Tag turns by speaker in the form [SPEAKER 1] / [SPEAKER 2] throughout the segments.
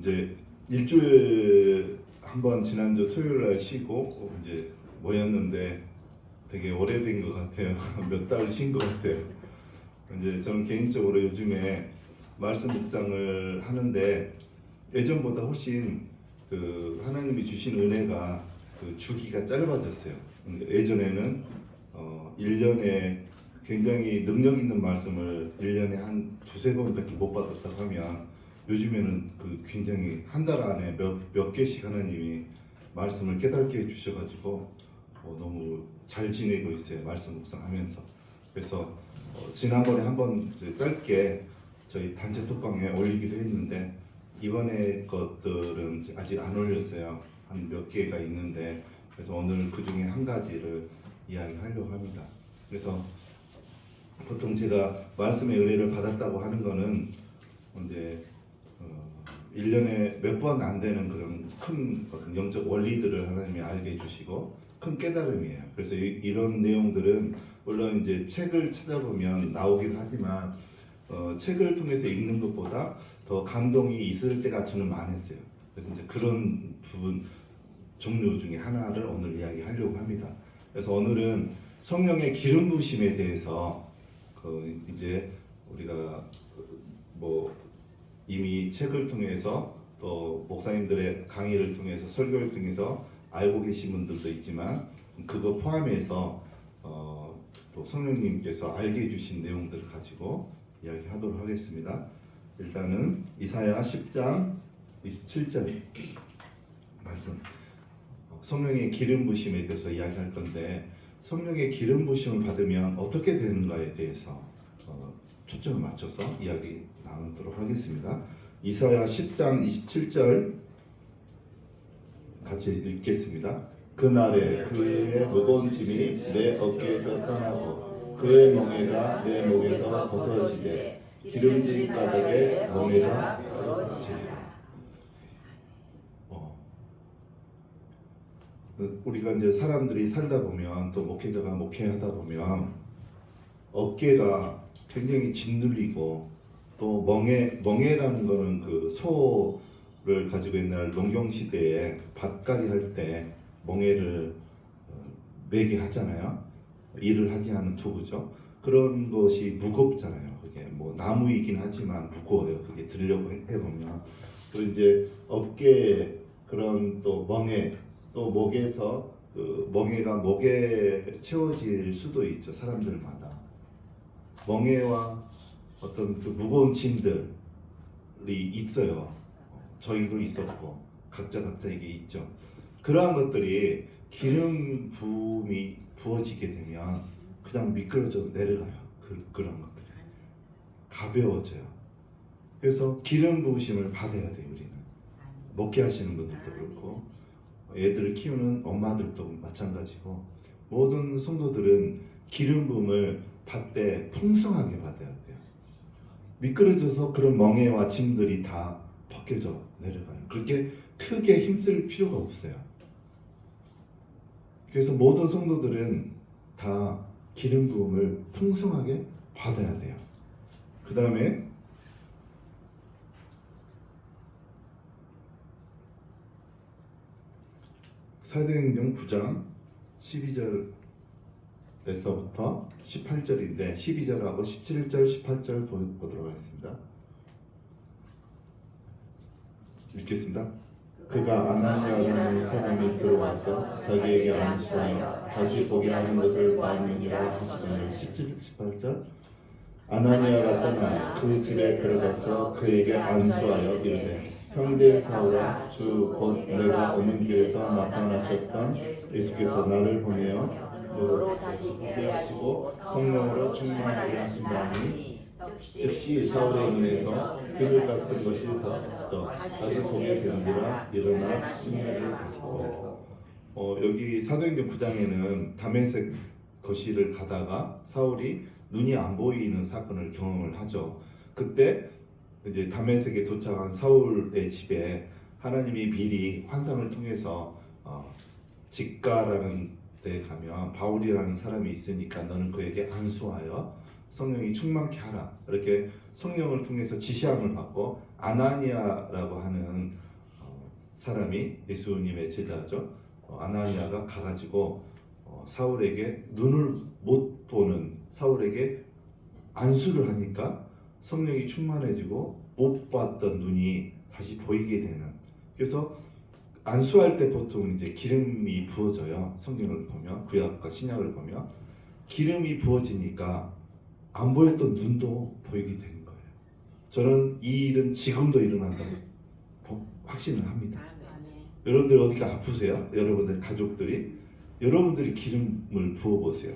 [SPEAKER 1] 이제 일주일 한번 지난주 토요일 날 쉬고 이제 모였는데 되게 오래된 것 같아요. 몇 달 쉰 것 같아요. 이제 저는 개인적으로 요즘에 말씀 묵상을 하는데 예전보다 훨씬 그 하나님이 주신 은혜가 그 주기가 짧아졌어요. 예전에는 1년에 굉장히 능력 있는 말씀을 1년에 한 두세 번밖에 못 받았다고 하면 요즘에는 그 굉장히 한 달 안에 몇 개씩 하나님이 말씀을 깨닫게 해주셔가지고 너무 잘 지내고 있어요. 말씀 묵상하면서. 그래서 지난번에 한번 짧게 저희 단체 톡방에 올리기도 했는데 이번에 것들은 아직 안 올렸어요. 한 몇 개가 있는데 그래서 오늘 그 중에 한 가지를 이야기하려고 합니다. 그래서 보통 제가 말씀의 은혜를 받았다고 하는 거는 이제 1년에 몇 번 안 되는 그런 큰 어떤 영적 원리들을 하나님이 알게 해주시고 큰 깨달음이에요. 그래서 이런 내용들은 물론 이제 책을 찾아보면 나오기도 하지만 책을 통해서 읽는 것보다 더 감동이 있을 때가 저는 많았어요. 그래서 이제 그런 부분 종류 중에 하나를 오늘 이야기하려고 합니다. 그래서 오늘은 성령의 기름 부심에 대해서 이제 우리가 뭐 이미 책을 통해서 또 목사님들의 강의를 통해서 설교를 통해서 알고 계신 분들도 있지만 그거 포함해서 또 성령님께서 알게 해주신 내용들을 가지고 이야기하도록 하겠습니다. 일단은 이사야 10장 27절 말씀 성령의 기름 부심에 대해서 이야기할 건데 성령의 기름 부심을 받으면 어떻게 되는가에 대해서 초점을 맞춰서 이야기 나누도록 하겠습니다. 이사야 10장 27절 같이 읽겠습니다. 그날에 그의 무거운 짐이 내 어깨에서 떠나고 그의 멍에가 내 목에서 벗어지되 기름진 가닥에 멍에가 벗어지리라. 우리가 이제 사람들이 살다 보면 또 목회자가 목회하다 보면 어깨가 굉장히 짓눌리고 또 멍에라는 거는 그 소를 가지고 옛날 농경 시대에 밭갈이 할 때 멍에를 매게 하잖아요. 일을 하게 하는 도구죠. 그런 것이 무겁잖아요. 그게 뭐 나무이긴 하지만 무거워요. 그게 들려고 해보면 또 이제 어깨에 그런 또 멍에 또 목에서 그 멍에가 목에 채워질 수도 있죠. 사람들마다 멍에와 어떤 그 무거운 짐들이 있어요. 저희도 있었고 각자 이게 있죠. 그러한 것들이 기름 부음이 부어지게 되면 그냥 미끄러져 내려가요. 그런 것들이 가벼워져요. 그래서 기름 부으심을 받아야 돼요. 우리는 목회하시는 분들도 그렇고 애들을 키우는 엄마들도 마찬가지고 모든 성도들은 기름 부음을 받되 풍성하게 받아야 돼요. 미끄러져서 그런 멍에와 짐들이 다 벗겨져 내려가요. 그렇게 크게 힘쓸 필요가 없어요. 그래서 모든 성도들은 다 기름 부음을 풍성하게 받아야 돼요. 그 다음에 사도행전 9장 12절에서부터 18절인데 12절하고 17절, 18절 보도록 하겠습니다. 읽겠습니다. 그가 아나니아라는 사람이 들어와서 자기에게 안수하여 다시 보게 하는 것을 보았느니라 하시더니 17, 18절 아나니아가 떠나 그 집에 들어가서 그에게 안수하여 이르되 형제 사울아 주 곧 내가 오는 길에서 나타나셨던 예수께서 나를 보내어 너로 다시 보게 하시고 성령으로 충만하게 하신다니 즉시 사울의 눈에서 그를 깎은 것이 덮어져 다시 보게 되는지라 일어나 침례를 받고 여기 사도행전 9장에는 다메섹 도시를 가다가 사울이 눈이 안 보이는 사건을 경험을 하죠. 그때 이제 다메섹에 도착한 사울의 집에 하나님이 미리 환상을 통해서 직가라는 데 가면 바울이라는 사람이 있으니까 너는 그에게 안수하여 성령이 충만케 하라 이렇게 성령을 통해서 지시함을 받고 아나니아라고 하는 사람이 예수님의 제자죠. 아나니아가 가가지고 사울에게 눈을 못 보는 사울에게 안수를 하니까 성령이 충만해지고 못 봤던 눈이 다시 보이게 되는. 그래서 안수할 때 보통 이제 기름이 부어져요. 성경을 보면 구약과 신약을 보면 기름이 부어지니까 안 보였던 눈도 보이게 되는 거예요. 저는 이 일은 지금도 일어난다고 확신을 합니다. 여러분들 어디가 아프세요? 여러분들 가족들이 여러분들이 기름을 부어보세요.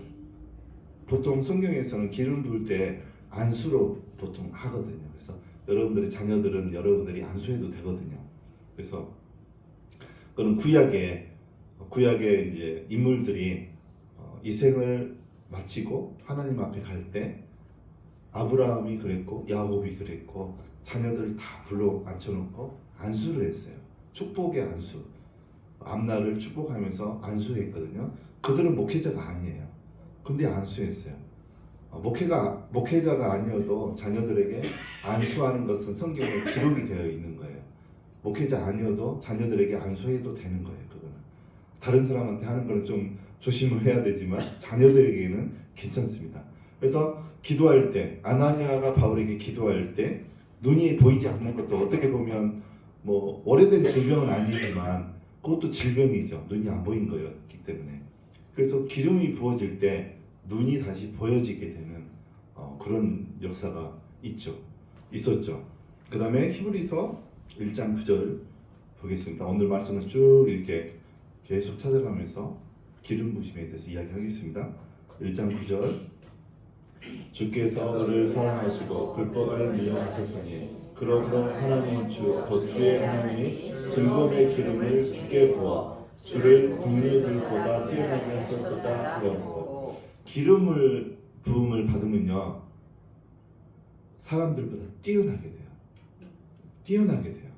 [SPEAKER 1] 보통 성경에서는 기름 부을 때 안수로 보통 하거든요. 그래서 여러분들의 자녀들은 여러분들이 안수해도 되거든요. 그래서 그런 구약의 이제 인물들이 이 생을 마치고 하나님 앞에 갈 때 아브라함이 그랬고 야곱이 그랬고 자녀들 다 불러 앉혀놓고 안수를 했어요. 축복의 안수. 앞날을 축복하면서 안수했거든요. 그들은 목회자가 아니에요. 근데 안수했어요. 목회자가 아니어도 자녀들에게 안수하는 것은 성경에 기록이 되어 있는 거예요. 목회자 아니어도 자녀들에게 안수해도 되는 거예요. 그거는 다른 사람한테 하는 거는 좀 조심을 해야 되지만 자녀들에게는 괜찮습니다. 그래서 기도할 때 아나니아가 바울에게 기도할 때 눈이 보이지 않는 것도 어떻게 보면 뭐 오래된 질병은 아니지만 그것도 질병이죠. 눈이 안 보인 거였기 때문에. 그래서 기름이 부어질 때 눈이 다시 보여지게 되는 그런 역사가 있었죠. 그 다음에 히브리서 1장 9절 보겠습니다. 오늘 말씀을 쭉 이렇게 계속 찾아가면서 기름 부심에 대해서 이야기하겠습니다. 1장 9절 주께서 그를 사랑하시고 불법을 미워하셨으니 그러므로 하나님 곧 주의 하나님이 증거의 기름을 주께 부어 주를 국류들보다 뛰어나게 하셨다 하였고 기름을 부음을 받으면요 사람들보다 뛰어나게 돼요.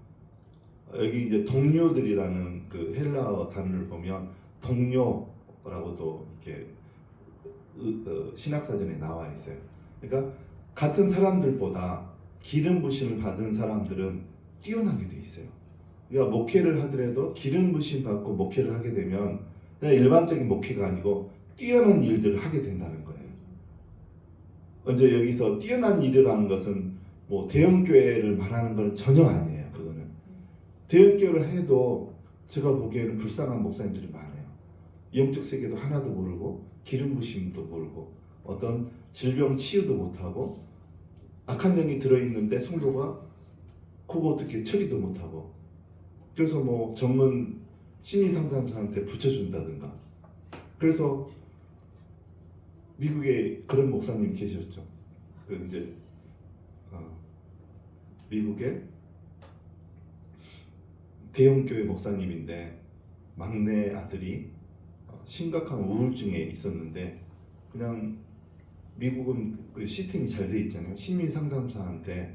[SPEAKER 1] 여기 이제 동료들이라는 그 헬라어 단어를 보면 동료라고도 이렇게 신약사전에 나와 있어요. 그러니까 같은 사람들보다 기름 부심을 받은 사람들은 뛰어나게 돼 있어요. 그러니까 목회를 하더라도 기름 부심 받고 목회를 하게 되면 그냥 일반적인 목회가 아니고 뛰어난 일들을 하게 된다는 거예요. 언제 여기서 뛰어난 일이라는 것은 뭐 대형 교회를 말하는 건 전혀 아니에요. 그거는 대형 교회를 해도 제가 보기에는 불쌍한 목사님들이 많아요. 영적 세계도 하나도 모르고 기름 부심도 모르고 어떤 질병 치유도 못하고 악한 영이 들어있는데 성도가 그거 어떻게 처리도 못하고 그래서 뭐 전문 심리 상담사한테 붙여준다든가. 그래서 미국에 그런 목사님 계셨죠. 그 이제 미국의 대형 교회 목사님인데 막내 아들이 심각한 우울증에 있었는데 그냥 미국은 그 시스템이 잘 돼 있잖아요. 심리 상담사한테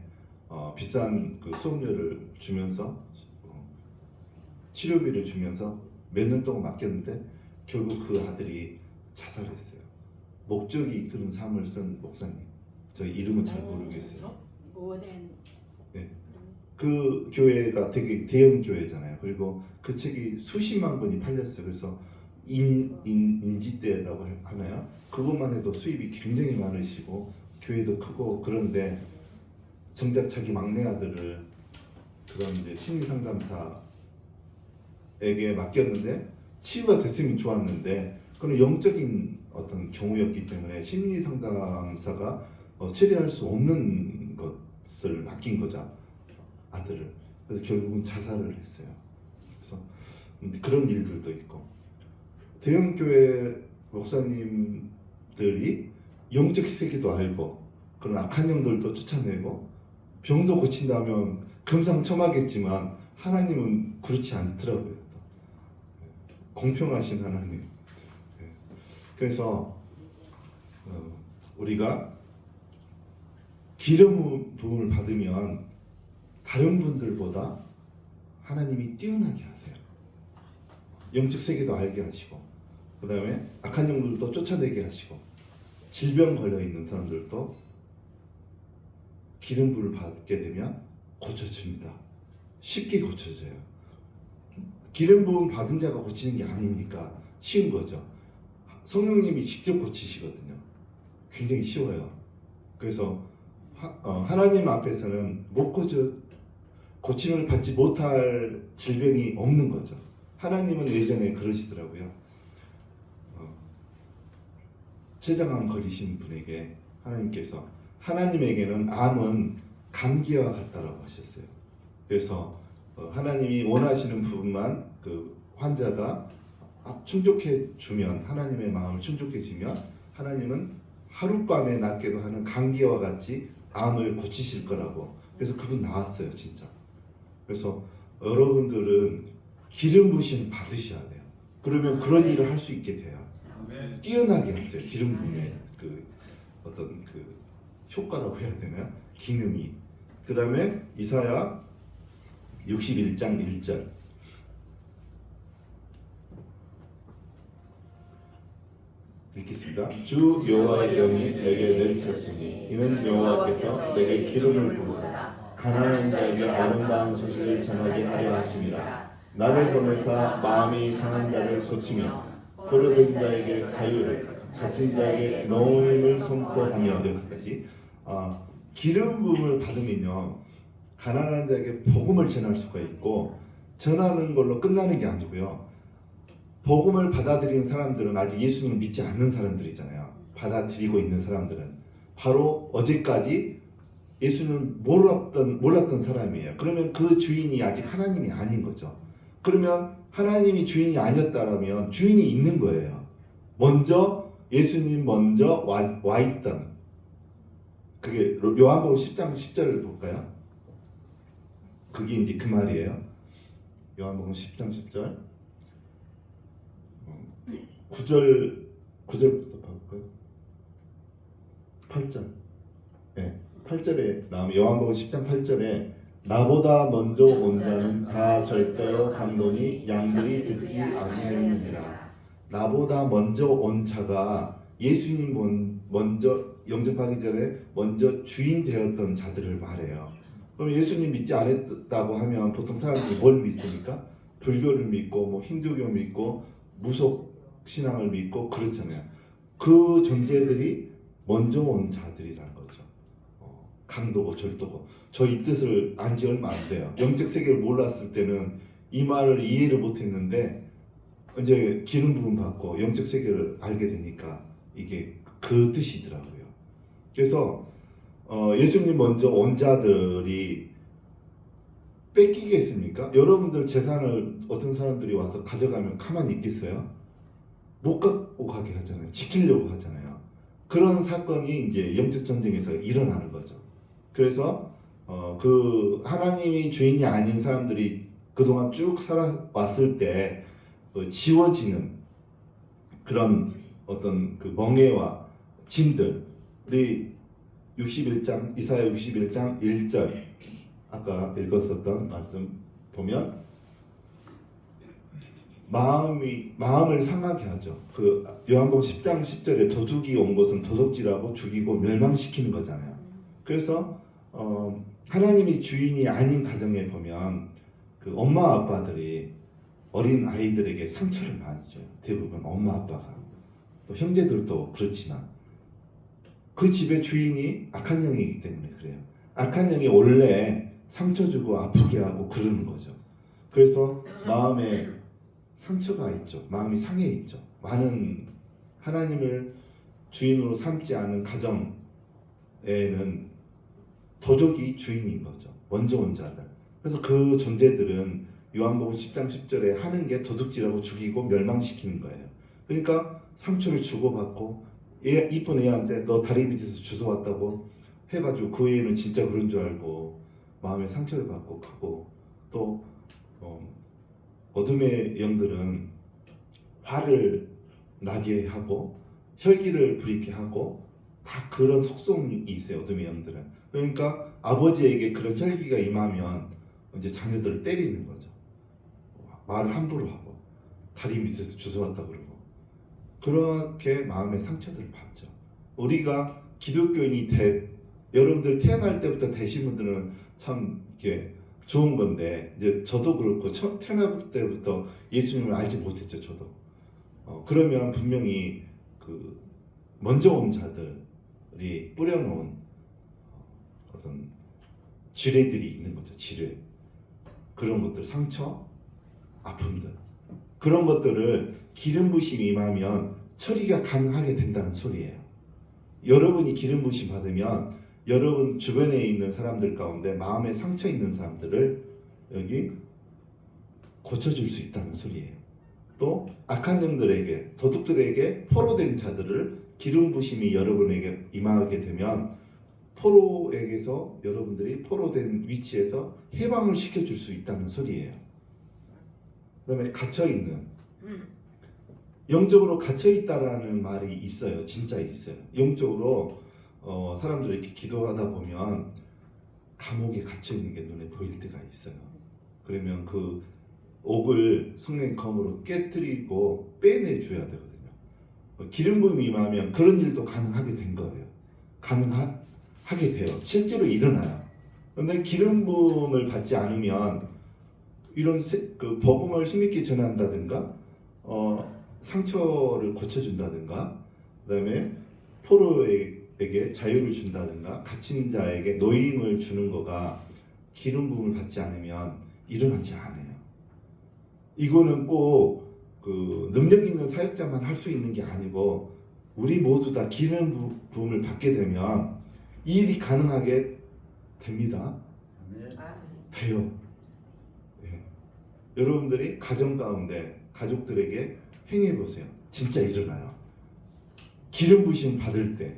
[SPEAKER 1] 비싼 그 수업료를 주면서 치료비를 주면서 몇 년 동안 맡겼는데 결국 그 아들이 자살했어요. 목적이 이끄는 삶을 쓴 목사님. 저 이름은 잘 모르겠어요. 네. 그 교회가 되게 대형 교회잖아요. 그리고 그 책이 수십만 권이 팔렸어요. 그래서 인지대라고 하나요? 그것만 해도 수입이 굉장히 많으시고 교회도 크고 그런데 정작 자기 막내 아들을 그런 이제 심리 상담사에게 맡겼는데 치유가 됐으면 좋았는데 그런 영적인 어떤 경우였기 때문에 심리 상담사가 처리할 수 없는 것을 맡긴 거죠. 아들을. 그래서 결국은 자살을 했어요. 그래서 그런 일들도 있고 대형 교회 목사님들이 영적 세계도 알고 그런 악한 영들도 쫓아내고 병도 고친다면 금상첨화겠지만 하나님은 그렇지 않더라고요. 공평하신 하나님. 그래서 우리가 기름 부음을 받으면 다른 분들보다 하나님이 뛰어나게 하세요. 영적 세계도 알게 하시고 그 다음에 악한 영들도 쫓아내게 하시고 질병 걸려있는 사람들도 기름 부음을 받게 되면 고쳐집니다. 쉽게 고쳐져요. 기름 부음 받은 자가 고치는 게 아니니까 쉬운 거죠. 성령님이 직접 고치시거든요. 굉장히 쉬워요. 그래서 하나님 앞에서는 못 고침을 받지 못할 질병이 없는 거죠. 하나님은 예전에 그러시더라고요. 췌장암 걸리신 분에게 하나님께서 하나님에게는 암은 감기와 같다라고 하셨어요. 그래서 하나님이 원하시는 부분만 그 환자가 충족해 주면, 하나님의 마음을 충족해 주면 하나님은 하룻밤에 낫게도 하는 감기와 같이 암을 고치실 거라고. 그래서 그분 나았어요, 진짜. 그래서 여러분들은 기름 부심 받으셔야 돼요. 그러면 그런 일을 할 수 있게 돼요. 뛰어나게 하세요. 기름 부음의 그 어떤 그 효과라고 해야 되나요? 기능이. 그 다음에 이사야 61장 1절 읽겠습니다. 주 여호와의 영이 내게 내리셨으니 이는 여호와께서 내게 기름을 부으사 가난한 자에게 아름다운 소식을 전하게 하려 하심이라. 나를 보내사 마음이 상한 자를 고치며 포로된 자에게 자유를, 갇힌 자에게 너음을 선포하며. 여기까지. 기름 부음을 받으면요, 가난한 자에게 복음을 전할 수가 있고, 전하는 걸로 끝나는 게 아니고요, 복음을 받아들이는 사람들은 아직 예수님을 믿지 않는 사람들이잖아요. 받아들이고 있는 사람들은 바로 어제까지 예수님을 몰랐던 사람이에요. 그러면 그 주인이 아직 하나님이 아닌 거죠. 그러면 하나님이 주인이 아니었다면 주인이 있는 거예요. 먼저 예수님 먼저 와 있던, 그게 요한복음 10장 10절을 볼까요? 그게 이제 그 말이에요. 요한복음 10장 10절 9절부터 볼까요? 8절. 네, 8절에 나오면 요한복음 10장 8절에 나보다 먼저 온 자는 다 절대로 감노니 양들이 듣지 아니하였느니라. 나보다 먼저 온 자가 예수님 먼저 영접하기 전에 먼저 주인 되었던 자들을 말해요. 그럼 예수님 믿지 않았다고 하면 보통 사람들이 뭘 믿습니까? 불교를 믿고 뭐 힌두교 믿고 무속 신앙을 믿고 그렇잖아요. 그 존재들이 먼저 온 자들이라는 거죠. 강도고 절도고. 저 이 뜻을 안 지 얼마 안 돼요. 영적 세계를 몰랐을 때는 이 말을 이해를 못했는데 이제 기름 부음 받고 영적 세계를 알게 되니까 이게 그 뜻이더라고요. 그래서 예수님 먼저 온 자들이 뺏기겠습니까? 여러분들 재산을 어떤 사람들이 와서 가져가면 가만히 있겠어요? 못 갖고 가게 하잖아요. 지키려고 하잖아요. 그런 사건이 이제 영적 전쟁에서 일어나는 거죠. 그래서 그 하나님이 주인이 아닌 사람들이 그동안 쭉 살아왔을 때 지워지는 그런 어떤 그 멍에와 짐들이 61장 이사야 61장 1절 아까 읽었었던 말씀 보면 마음을 상하게 하죠. 그 요한복음 10장 10절에 도둑이 온 것은 도둑질하고 죽이고 멸망시키는 거잖아요. 그래서 하나님이 주인이 아닌 가정에 보면 그 엄마 아빠들이 어린 아이들에게 상처를 많이 줘요. 대부분 엄마 아빠가. 또 형제들도 그렇지만 그 집의 주인이 악한 영이기 때문에 그래요. 악한 영이 원래 상처 주고 아프게 하고 그러는 거죠. 그래서 마음에 상처가 있죠. 마음이 상해 있죠. 많은 하나님을 주인으로 삼지 않은 가정에는 도적이 주인인 거죠. 먼저 온 자들. 그래서 그 존재들은 요한복음 10장 10절에 하는 게 도둑질하고 죽이고 멸망시키는 거예요. 그러니까 상처를 주고받고 이쁜 애한테 너 다리 밑에서 주워왔다고 해가지고 그 애는 진짜 그런 줄 알고 마음에 상처를 받고 가고 또 어둠의 영들은 화를 나게 하고 혈기를 부리게 하고 다 그런 속성이 있어요. 어둠의 영들은. 그러니까 아버지에게 그런 혈기가 임하면 이제 자녀들을 때리는 거죠. 말을 함부로 하고 다리 밑에서 주워왔다 그러고 그렇게 마음의 상처들을 받죠. 우리가 기독교인이 여러분들 태어날 때부터 되신 분들은 참 이게 좋은 건데 이제 저도 그렇고 태어날 때부터 예수님을 알지 못했죠. 저도. 그러면 분명히 그 먼저 온 자들이 뿌려놓은 어떤 지뢰들이 있는 거죠. 지뢰. 그런 것들, 상처, 아픔들. 그런 것들을 기름 부심이 임하면 처리가 가능하게 된다는 소리예요. 여러분이 기름 부심 받으면 여러분 주변에 있는 사람들 가운데 마음에 상처 있는 사람들을 여기 고쳐줄 수 있다는 소리예요. 또 악한 영들에게, 도둑들에게 포로된 자들을 기름 부심이 여러분에게 임하게 되면 포로에게서 여러분들이 포로된 위치에서 해방을 시켜줄 수 있다는 소리예요. 그 다음에 갇혀있는, 영적으로 갇혀있다라는 말이 있어요. 진짜 있어요. 영적으로 사람들이 이렇게 기도하다 보면 감옥에 갇혀있는 게 눈에 보일 때가 있어요. 그러면 그 옥을 성령의 검으로 깨뜨리고 빼내줘야 되거든요. 기름 부음이 임하면 그런 일도 가능하게 된 거예요. 가능하게 돼요. 실제로 일어나요. 그런데 기름 부음을 받지 않으면 이런 그 복음을 힘있게 전한다든가 상처를 고쳐준다든가 그다음에 포로에게 자유를 준다든가 갇힌 자에게 노임을 주는 거가 기름 부음을 받지 않으면 일어나지 않아요. 이거는 꼭 그 능력 있는 사역자만 할 수 있는 게 아니고 우리 모두 다 기름 부음을 받게 되면 이 일이 가능하게 됩니다. 돼요. 네. 여러분들이 가정 가운데 가족들에게 행해 보세요. 진짜 일어나요. 기름 부심 받을 때.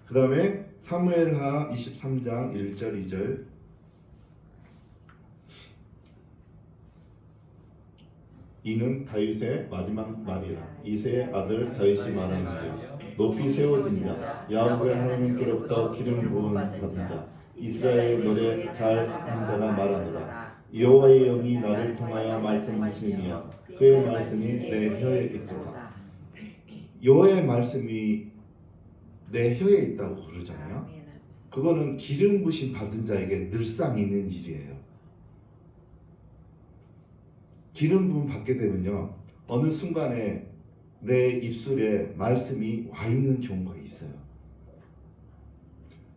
[SPEAKER 1] 그 다음에 사무엘하 23장 1절 2절 이는 다윗의 마지막 말이라. 이새의 아들 다윗이 말하는데 높이 세워진 자 야훼 하나님께로부터 기름 부음 받은 자 이스라엘 노래 잘 하는 자가 말하노라. 여호와의 영이 나를 통하여 말씀하시며 그의 말씀이 내 혀에 있도다. 여호와의 말씀이 내 혀에 있다고 그러잖아요. 그거는 기름 부심 받은 자에게 늘상 있는 일이에요. 기름 부음 받게 되면요, 어느 순간에 내 입술에 말씀이 와 있는 경우가 있어요.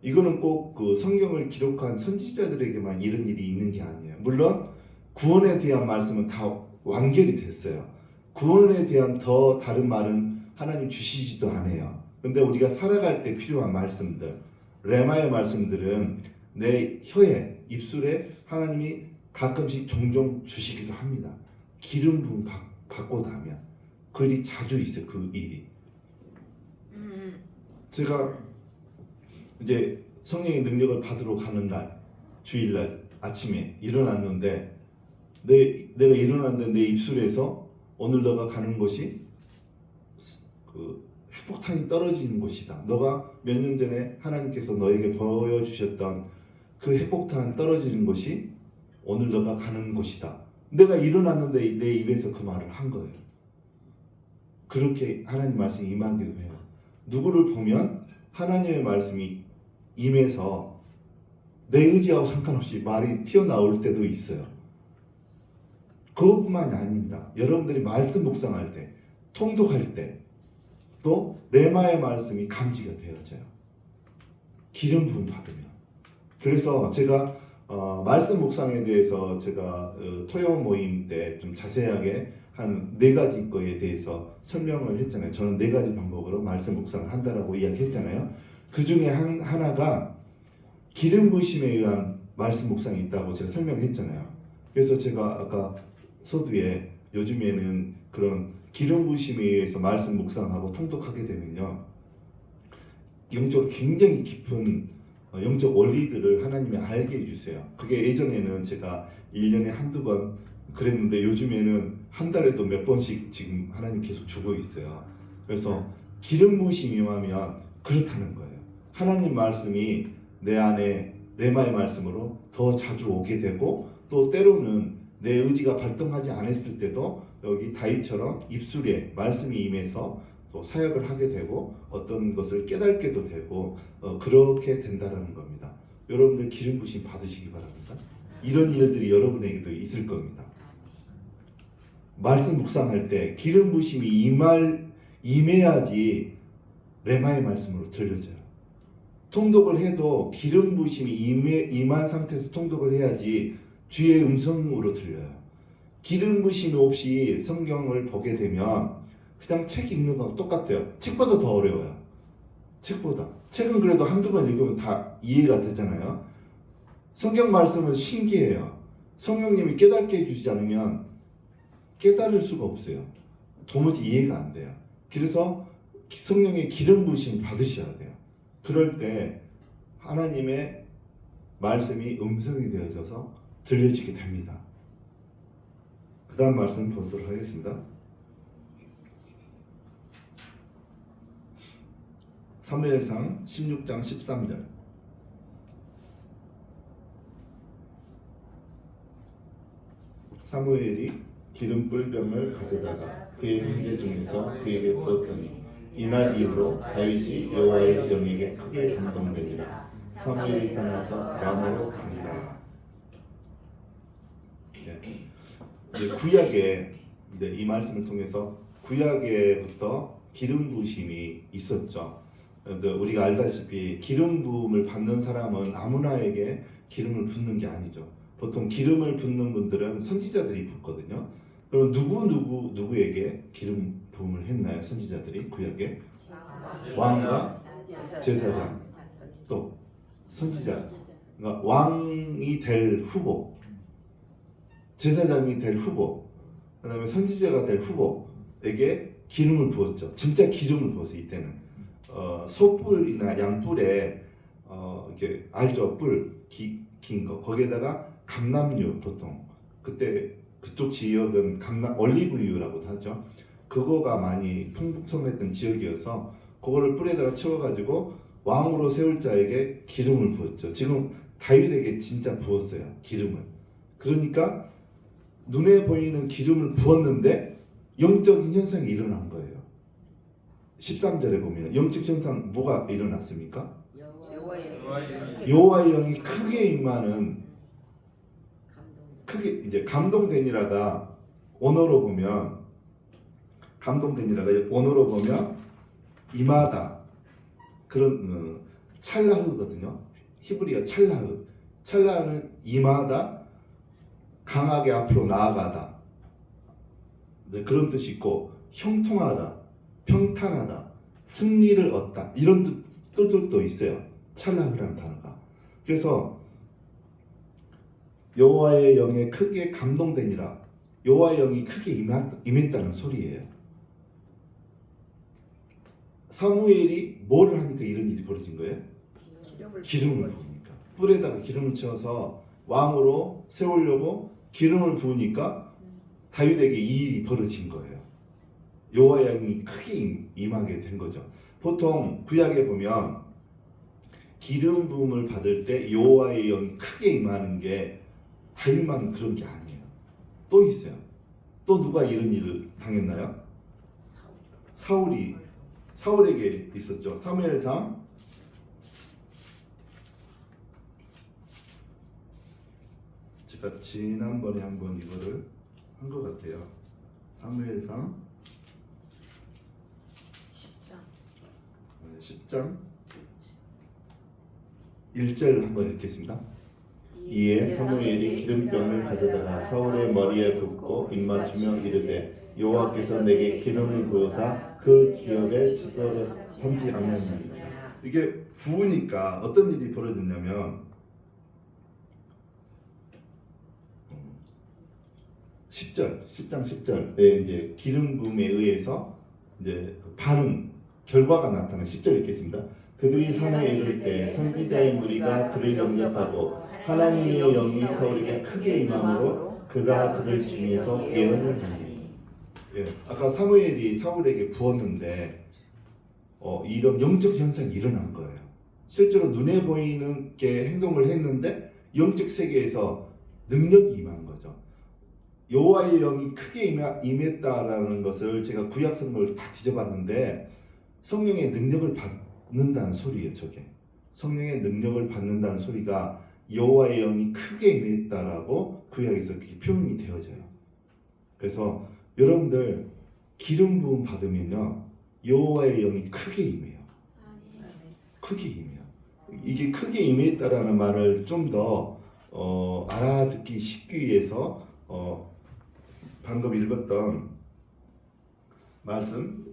[SPEAKER 1] 이거는 꼭 그 성경을 기록한 선지자들에게만 이런 일이 있는 게 아니에요. 물론 구원에 대한 말씀은 다 완결이 됐어요. 구원에 대한 더 다른 말은 하나님 주시지도 않아요. 근데 우리가 살아갈 때 필요한 말씀들, 레마의 말씀들은 내 혀에, 입술에 하나님이 가끔씩 종종 주시기도 합니다. 기름 부음 받고 나면 그 일이 자주 있어요. 그 일이. 제가 이제 성령의 능력을 받으러 가는 날, 주일날 아침에 일어났는데 내가 일어났는데 내 입술에서 오늘 너가 가는 곳이 그 핵폭탄이 떨어지는 곳이다. 너가 몇 년 전에 하나님께서 너에게 보여주셨던 그 핵폭탄 떨어지는 곳이 오늘 너가 가는 곳이다. 내가 일어났는데 내 입에서 그 말을 한 거예요. 그렇게 하나님 말씀이 임하기도 해요. 누구를 보면 하나님의 말씀이 임해서 내 의지하고 상관없이 말이 튀어나올 때도 있어요. 그것뿐만이 아닙니다. 여러분들이 말씀 묵상할 때, 통독할 때, 또 레마의 말씀이 감지가 되어져요. 기름 부음 받으면. 그래서 제가 말씀 묵상에 대해서 제가 토요 모임 때 좀 자세하게 한 4가지 거에 대해서 설명을 했잖아요. 저는 4가지 방법으로 말씀 묵상을 한다라고 이야기했잖아요. 그 중에 하나가 기름 부으심에 의한 말씀 묵상이 있다고 제가 설명했잖아요. 그래서 제가 아까 서두에 요즘에는 그런 기름 부으심에 의해서 말씀 묵상하고 통독하게 되면요, 영적으로 굉장히 깊은 영적 원리들을 하나님이 알게 해주세요. 그게 예전에는 제가 1년에 한두 번 그랬는데 요즘에는 한 달에도 몇 번씩 지금 하나님 계속 주고 있어요. 그래서 기름 부으심이 임하면 그렇다는 거예요. 하나님 말씀이 내 안에 레마의 말씀으로 더 자주 오게 되고, 또 때로는 내 의지가 발동하지 않았을 때도 여기 다윗처럼 입술에 말씀이 임해서 또 사역을 하게 되고 어떤 것을 깨닫게도 되고 그렇게 된다라는 겁니다. 여러분들 기름 부심 받으시기 바랍니다. 이런 일들이 여러분에게도 있을 겁니다. 말씀 묵상할 때 기름 부심이 임해야지 레마의 말씀으로 들려져요. 통독을 해도 기름 부심이 임한 상태에서 통독을 해야지 주의 음성으로 들려요. 기름 부심 없이 성경을 보게 되면 그냥 책 읽는 거랑 똑같아요. 책보다 더 어려워요. 책보다. 책은 그래도 한두 번 읽으면 다 이해가 되잖아요. 성경 말씀은 신기해요. 성령님이 깨닫게 해주지 않으면 깨달을 수가 없어요. 도무지 이해가 안 돼요. 그래서 성령의 기름 부심 받으셔야 돼요. 그럴 때 하나님의 말씀이 음성이 되어져서 들려지게 됩니다. 그 다음 말씀 보도록 하겠습니다. 사무엘상 16장 13절. 사무엘이 기름불 병을 가져다가 그의 형제 중에서 그에게 부었더니 이날 이후로 다윗이 여호와의 영에게 크게 감동되니라. 사무엘이 떠나서 람으로 갑니다. 이제 구약에 이제 이 말씀을 통해서 구약에부터 기름 부으심이 있었죠. 우리가 알다시피 기름 부음을 받는 사람은 아무나에게 기름을 붓는 게 아니죠. 보통 기름을 붓는 분들은 선지자들이 붓거든요. 그럼 누구에게 기름 부음을 했나요? 선지자들이 구약에 왕과 제사장 또 선지자. 그러니까 왕이 될 후보, 제사장이 될 후보, 그다음에 선지자가 될 후보에게 기름을 부었죠. 진짜 기름을 부었어요. 이때는 소뿔이나 양뿔에 이렇게 알죠? 뿔 긴 거 거기에다가 감람유 보통 그때 그쪽 지역은 올리브유라고도 하죠. 그거가 많이 풍성했던 지역이어서 그거를 뿔에다가 채워가지고 왕으로 세울 자에게 기름을 부었죠. 지금 다윗에게 진짜 부었어요. 기름을. 그러니까 눈에 보이는 기름을 부었는데 영적인 현상이 일어난 거예요. 13절에 보면 영적 현상 뭐가 일어났습니까? 여호와의 영이 크게 임하는 크게 이제 감동되니라가 원어로 보면 임하다 그런 찰나흐거든요. 히브리어 찰나흐는 임하다, 강하게 앞으로 나아가다 그런 뜻이 있고 형통하다, 평탄하다, 승리를 얻다 이런 뜻도 있어요. 찰나흐라는 단어가. 그래서 여호와의 영에 크게 감동되니라. 여호와의 영이 크게 임했다는 소리예요. 사무엘이 뭐를 하니까 이런 일이 벌어진 거예요? 기름을 부으니까. 뿔에다가 기름을 채워서 왕으로 세우려고 기름을 부으니까 다윗에게 이 일이 벌어진 거예요. 여호와의 영이 크게 임하게 된 거죠. 보통 구약에 보면 기름 부음을 받을 때 여호와의 영이 크게 임하는 게 다윗만 그런 게 아니에요. 또 있어요. 또 누가 이런 일을 당했나요? 사울에게 있었죠. 사무엘상 지난번에 한번 이거를 한 것 같아요. 사무엘상 10장 1절 한번 읽겠습니다. 이에 사무엘이 기름병을 가져다가 사울의 머리에 붓고 입맞추며 이르되 여호와께서 내게 기름을 부으사 그 기업에 찌들어 던지 아니하니라. 이게 부으니까 어떤 일이 벌어졌냐면 10장 10절에 이제 기름 부음에 의해서 이제 반응 결과가 나타나는 10절 읽겠습니다. 그들이 산에 이를 때 선지자의 무리가 그를 영접하고 하나님의 영이 사울에게 크게 임함으로 그가 그들 중에서 예언을 하니. 아까 사무엘이 사울에게 부었는데 이런 영적 현상이 일어난 거예요. 실제로 눈에 보이는 게 행동을 했는데 영적 세계에서 능력이 임한 거죠. 여호와의 영이 크게 임했다라는 것을 제가 구약 성경을 다 뒤져봤는데 성령의 능력을 받는다는 소리예요. 저게 성령의 능력을 받는다는 소리가 여호와의 영이 크게 임했다라고 구약에서 그렇게 표현이 되어져요. 그래서 여러분들 기름 부음 받으면요 여호와의 영이 크게 임해요. 크게 임해요. 이게 크게 임했다라는 말을 좀 더 알아듣기 쉽기 위해서 방금 읽었던 말씀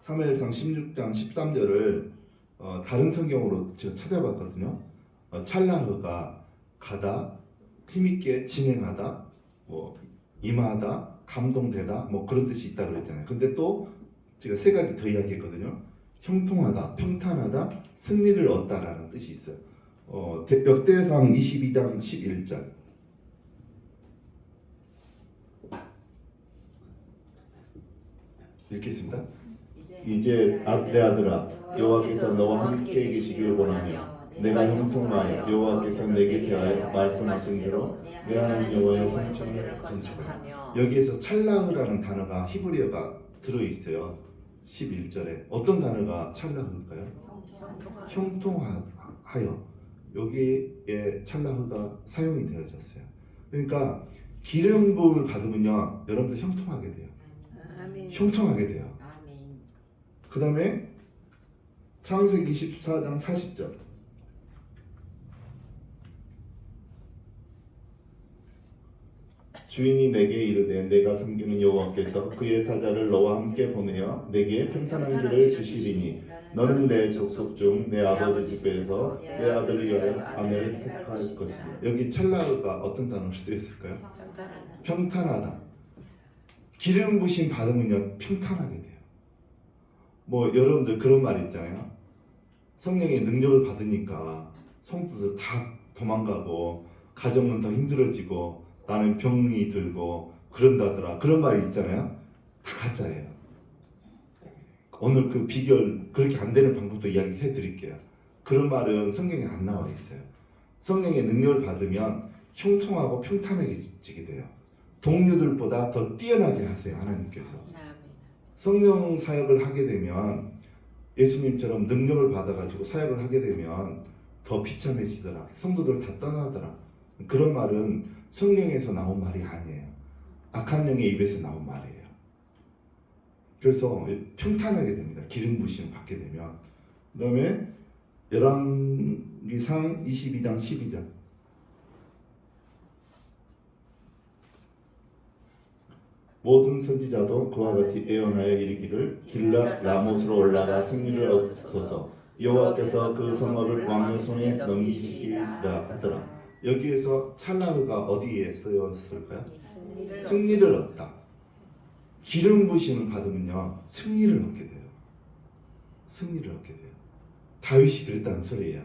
[SPEAKER 1] 사무엘상 16장 13절을 다른 성경으로 제가 찾아봤거든요. 찰나흐가 가다, 힘있게 진행하다, 뭐 임하다, 감동되다, 뭐 그런 뜻이 있다 그랬잖아요. 근데 또 제가 세 가지 더 이야기했거든요. 형통하다, 평탄하다, 승리를 얻다라는 뜻이 있어요. 역대상 22장 11절 읽겠습니다. 이제 내 아들아 여호와께서 너와 함께 계시기를 원하며 내가 형통하여 여호와께서 내게 대하여 말씀하신 대로 내 하나님 여호와의 성전을 건축하며. 여기에서 찰나흐라는 단어가 히브리어가 들어있어요. 11절에 어떤 단어가 찰나흐일까요? 형통하여. 여기에 찰나흐가 사용이 되어졌어요. 그러니까 기름 부음을 받으면요 여러분들 형통하게 돼요. 형통하게 돼요. 그 다음에 창세기 24장 40절 주인이 내게 이르되 내가 섬기는 여호와께서 그의 사자를 너와 함께 보내어 내게 평탄한 길을 주시리니 너는 내 족속 중 내 아버지 집에서 내 아들을 위하여 아내를 택할 것이다. 여기 찰나흐가 어떤 단어를 쓰였을까요? 평탄하다. 기름 부심 받으면요 평탄하게 돼요. 뭐 여러분들 그런 말 있잖아요. 성령의 능력을 받으니까 성도들 다 도망가고 가정은 더 힘들어지고 나는 병이 들고 그런다더라. 그런 말이 있잖아요. 다 가짜예요. 오늘 그 비결 그렇게 안 되는 방법도 이야기해 드릴게요. 그런 말은 성경에 안 나와 있어요. 성령의 능력을 받으면 형통하고 평탄해지게 돼요. 동료들보다 더 뛰어나게 하세요. 하나님께서. 성령 사역을 하게 되면 예수님처럼 능력을 받아가지고 사역을 하게 되면 더 비참해지더라. 성도들 다 떠나더라. 그런 말은 성경에서 나온 말이 아니에요. 악한 영의 입에서 나온 말이에요. 그래서 평탄하게 됩니다. 기름 부심 받게 되면. 그 다음에 열왕기상 22장 12절 모든 선지자도 그와 같이 예언하여 이르기를 길랏 라못으로 올라가 승리를 얻소서 여호와께서 그 성읍을 왕의 손에 넘기시리라 하더라. 여기에서 찰나흐가 어디에 쓰였을까요? 승리를 얻다. 기름 부심을 받으면요 승리를 얻게 돼요. 승리를 얻게 돼요. 다윗이 그랬다는 소리예요.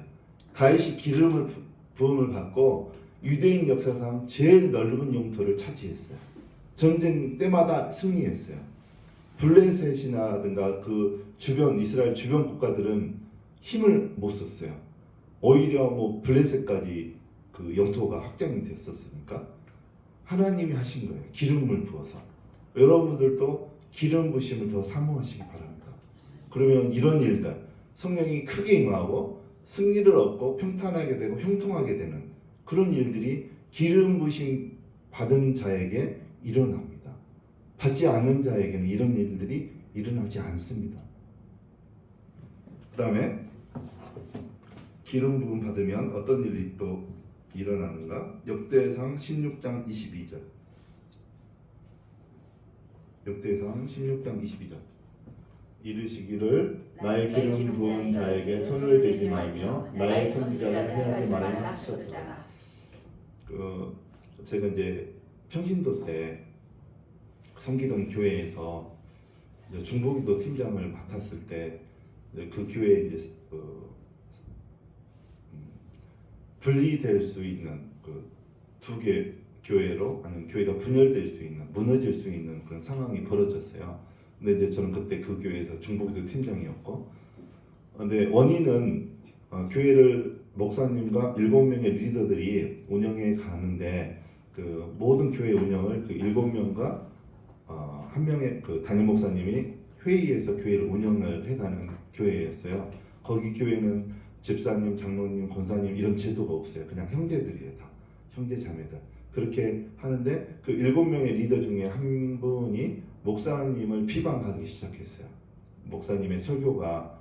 [SPEAKER 1] 다윗이 기름을 부음을 받고 유대인 역사상 제일 넓은 영토를 차지했어요. 전쟁 때마다 승리했어요. 블레셋이라든가 그 주변 이스라엘 주변 국가들은 힘을 못 썼어요. 오히려 뭐 블레셋까지 그 영토가 확장이 됐었으니까 하나님이 하신 거예요. 기름을 부어서. 여러분들도 기름 부심을 더 사모하시기 바랍니다. 그러면 이런 일들 성령이 크게 임하고 승리를 얻고 평탄하게 되고 형통하게 되는 그런 일들이 기름 부심 받은 자에게 일어납니다. 받지 않는 자에게는 이런 일들이 일어나지 않습니다. 그 다음에 기름 부음 받으면 어떤 일이 또 일어나는가? 역대상 16장 22절 역대상 16장 22절 이르시기를 나의 기름 부은 자에게 손을 대지 말며 나의 선지자를 해하지 말라 하셨더라. 제가 이제 평신도 때 섬기던 교회에서 중보기도 팀장을 맡았을 때 그 교회에 이제 분리될 수 있는 그 두 개 교회로 아니면 교회가 분열될 수 있는 무너질 수 있는 그런 상황이 벌어졌어요. 근데 이제 저는 그때 그 교회에서 중보기도 팀장이었고, 근데 원인은 교회를 목사님과 7명의 리더들이 운영해 가는데 그 모든 교회 운영을 그 7명과 한 명의 그 담임 목사님이 회의에서 교회를 운영을 해가는 교회였어요. 거기 교회는 집사님, 장로님, 권사님 이런 제도가 없어요. 그냥 형제들이에요. 다 형제 자매들. 그렇게 하는데 그 7명의 리더 중에 한 분이 목사님을 비방하기 시작했어요. 목사님의 설교가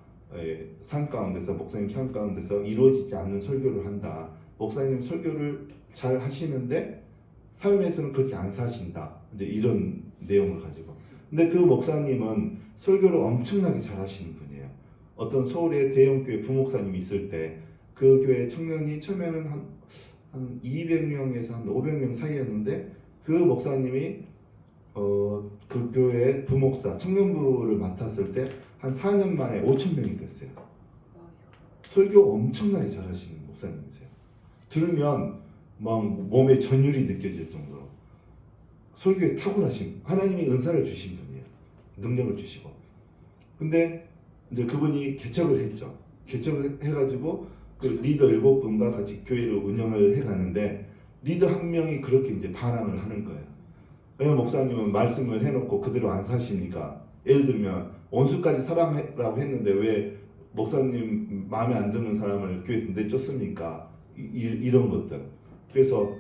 [SPEAKER 1] 삶 가운데서, 목사님 삶 가운데서 이루어지지 않는 설교를 한다. 목사님 설교를 잘 하시는데 삶에서는 그렇게 안 사신다. 이제 이런 내용을 가지고. 근데 그 목사님은 설교를 엄청나게 잘 하시는 분이에요. 어떤 서울의 대형교회 부목사님이 있을 때 그 교회 청년이 처음에는 한 200명에서 한 500명 사이였는데 그 목사님이 그 교회 부목사 청년부를 맡았을 때 한 4년 만에 5,000명이 됐어요. 설교 엄청나게 잘하시는 목사님이세요. 들으면 막 몸에 전율이 느껴질 정도로 설교에 탁월하신, 하나님이 은사를 주신 분이에요. 능력을 주시고. 근데 이제 그분이 개척을 했죠. 개척을 해가지고 그 리더 7분과 같이 교회를 운영을 해가는데 리더 한 명이 그렇게 이제 반항을 하는 거예요. 왜 목사님은 말씀을 해놓고 그대로 안 사십니까? 예를 들면 원수까지 사랑하라고 했는데 왜 목사님 마음에 안 드는 사람을 교회에서 내쫓습니까? 이런 것들. 그래서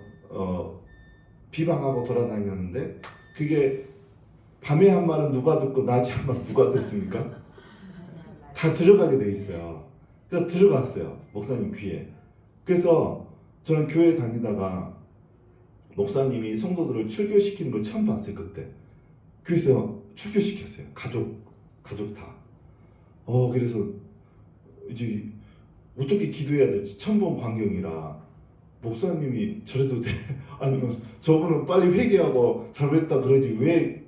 [SPEAKER 1] 비방하고 돌아다녔는데 그게 밤에 한 말은 누가 듣고 낮에 한 말은 누가 듣습니까? 다 들어가게 돼 있어요. 그래서 들어갔어요. 목사님 귀에. 그래서 저는 교회 다니다가 목사님이 성도들을 출교시키는 걸 처음 봤어요. 그때 교회에서 출교시켰어요. 가족 다. 그래서 이제 어떻게 기도해야 될지 처음 본 광경이라 목사님이 저래도 돼? 아니면 저분은 빨리 회개하고 잘못했다 그러지 왜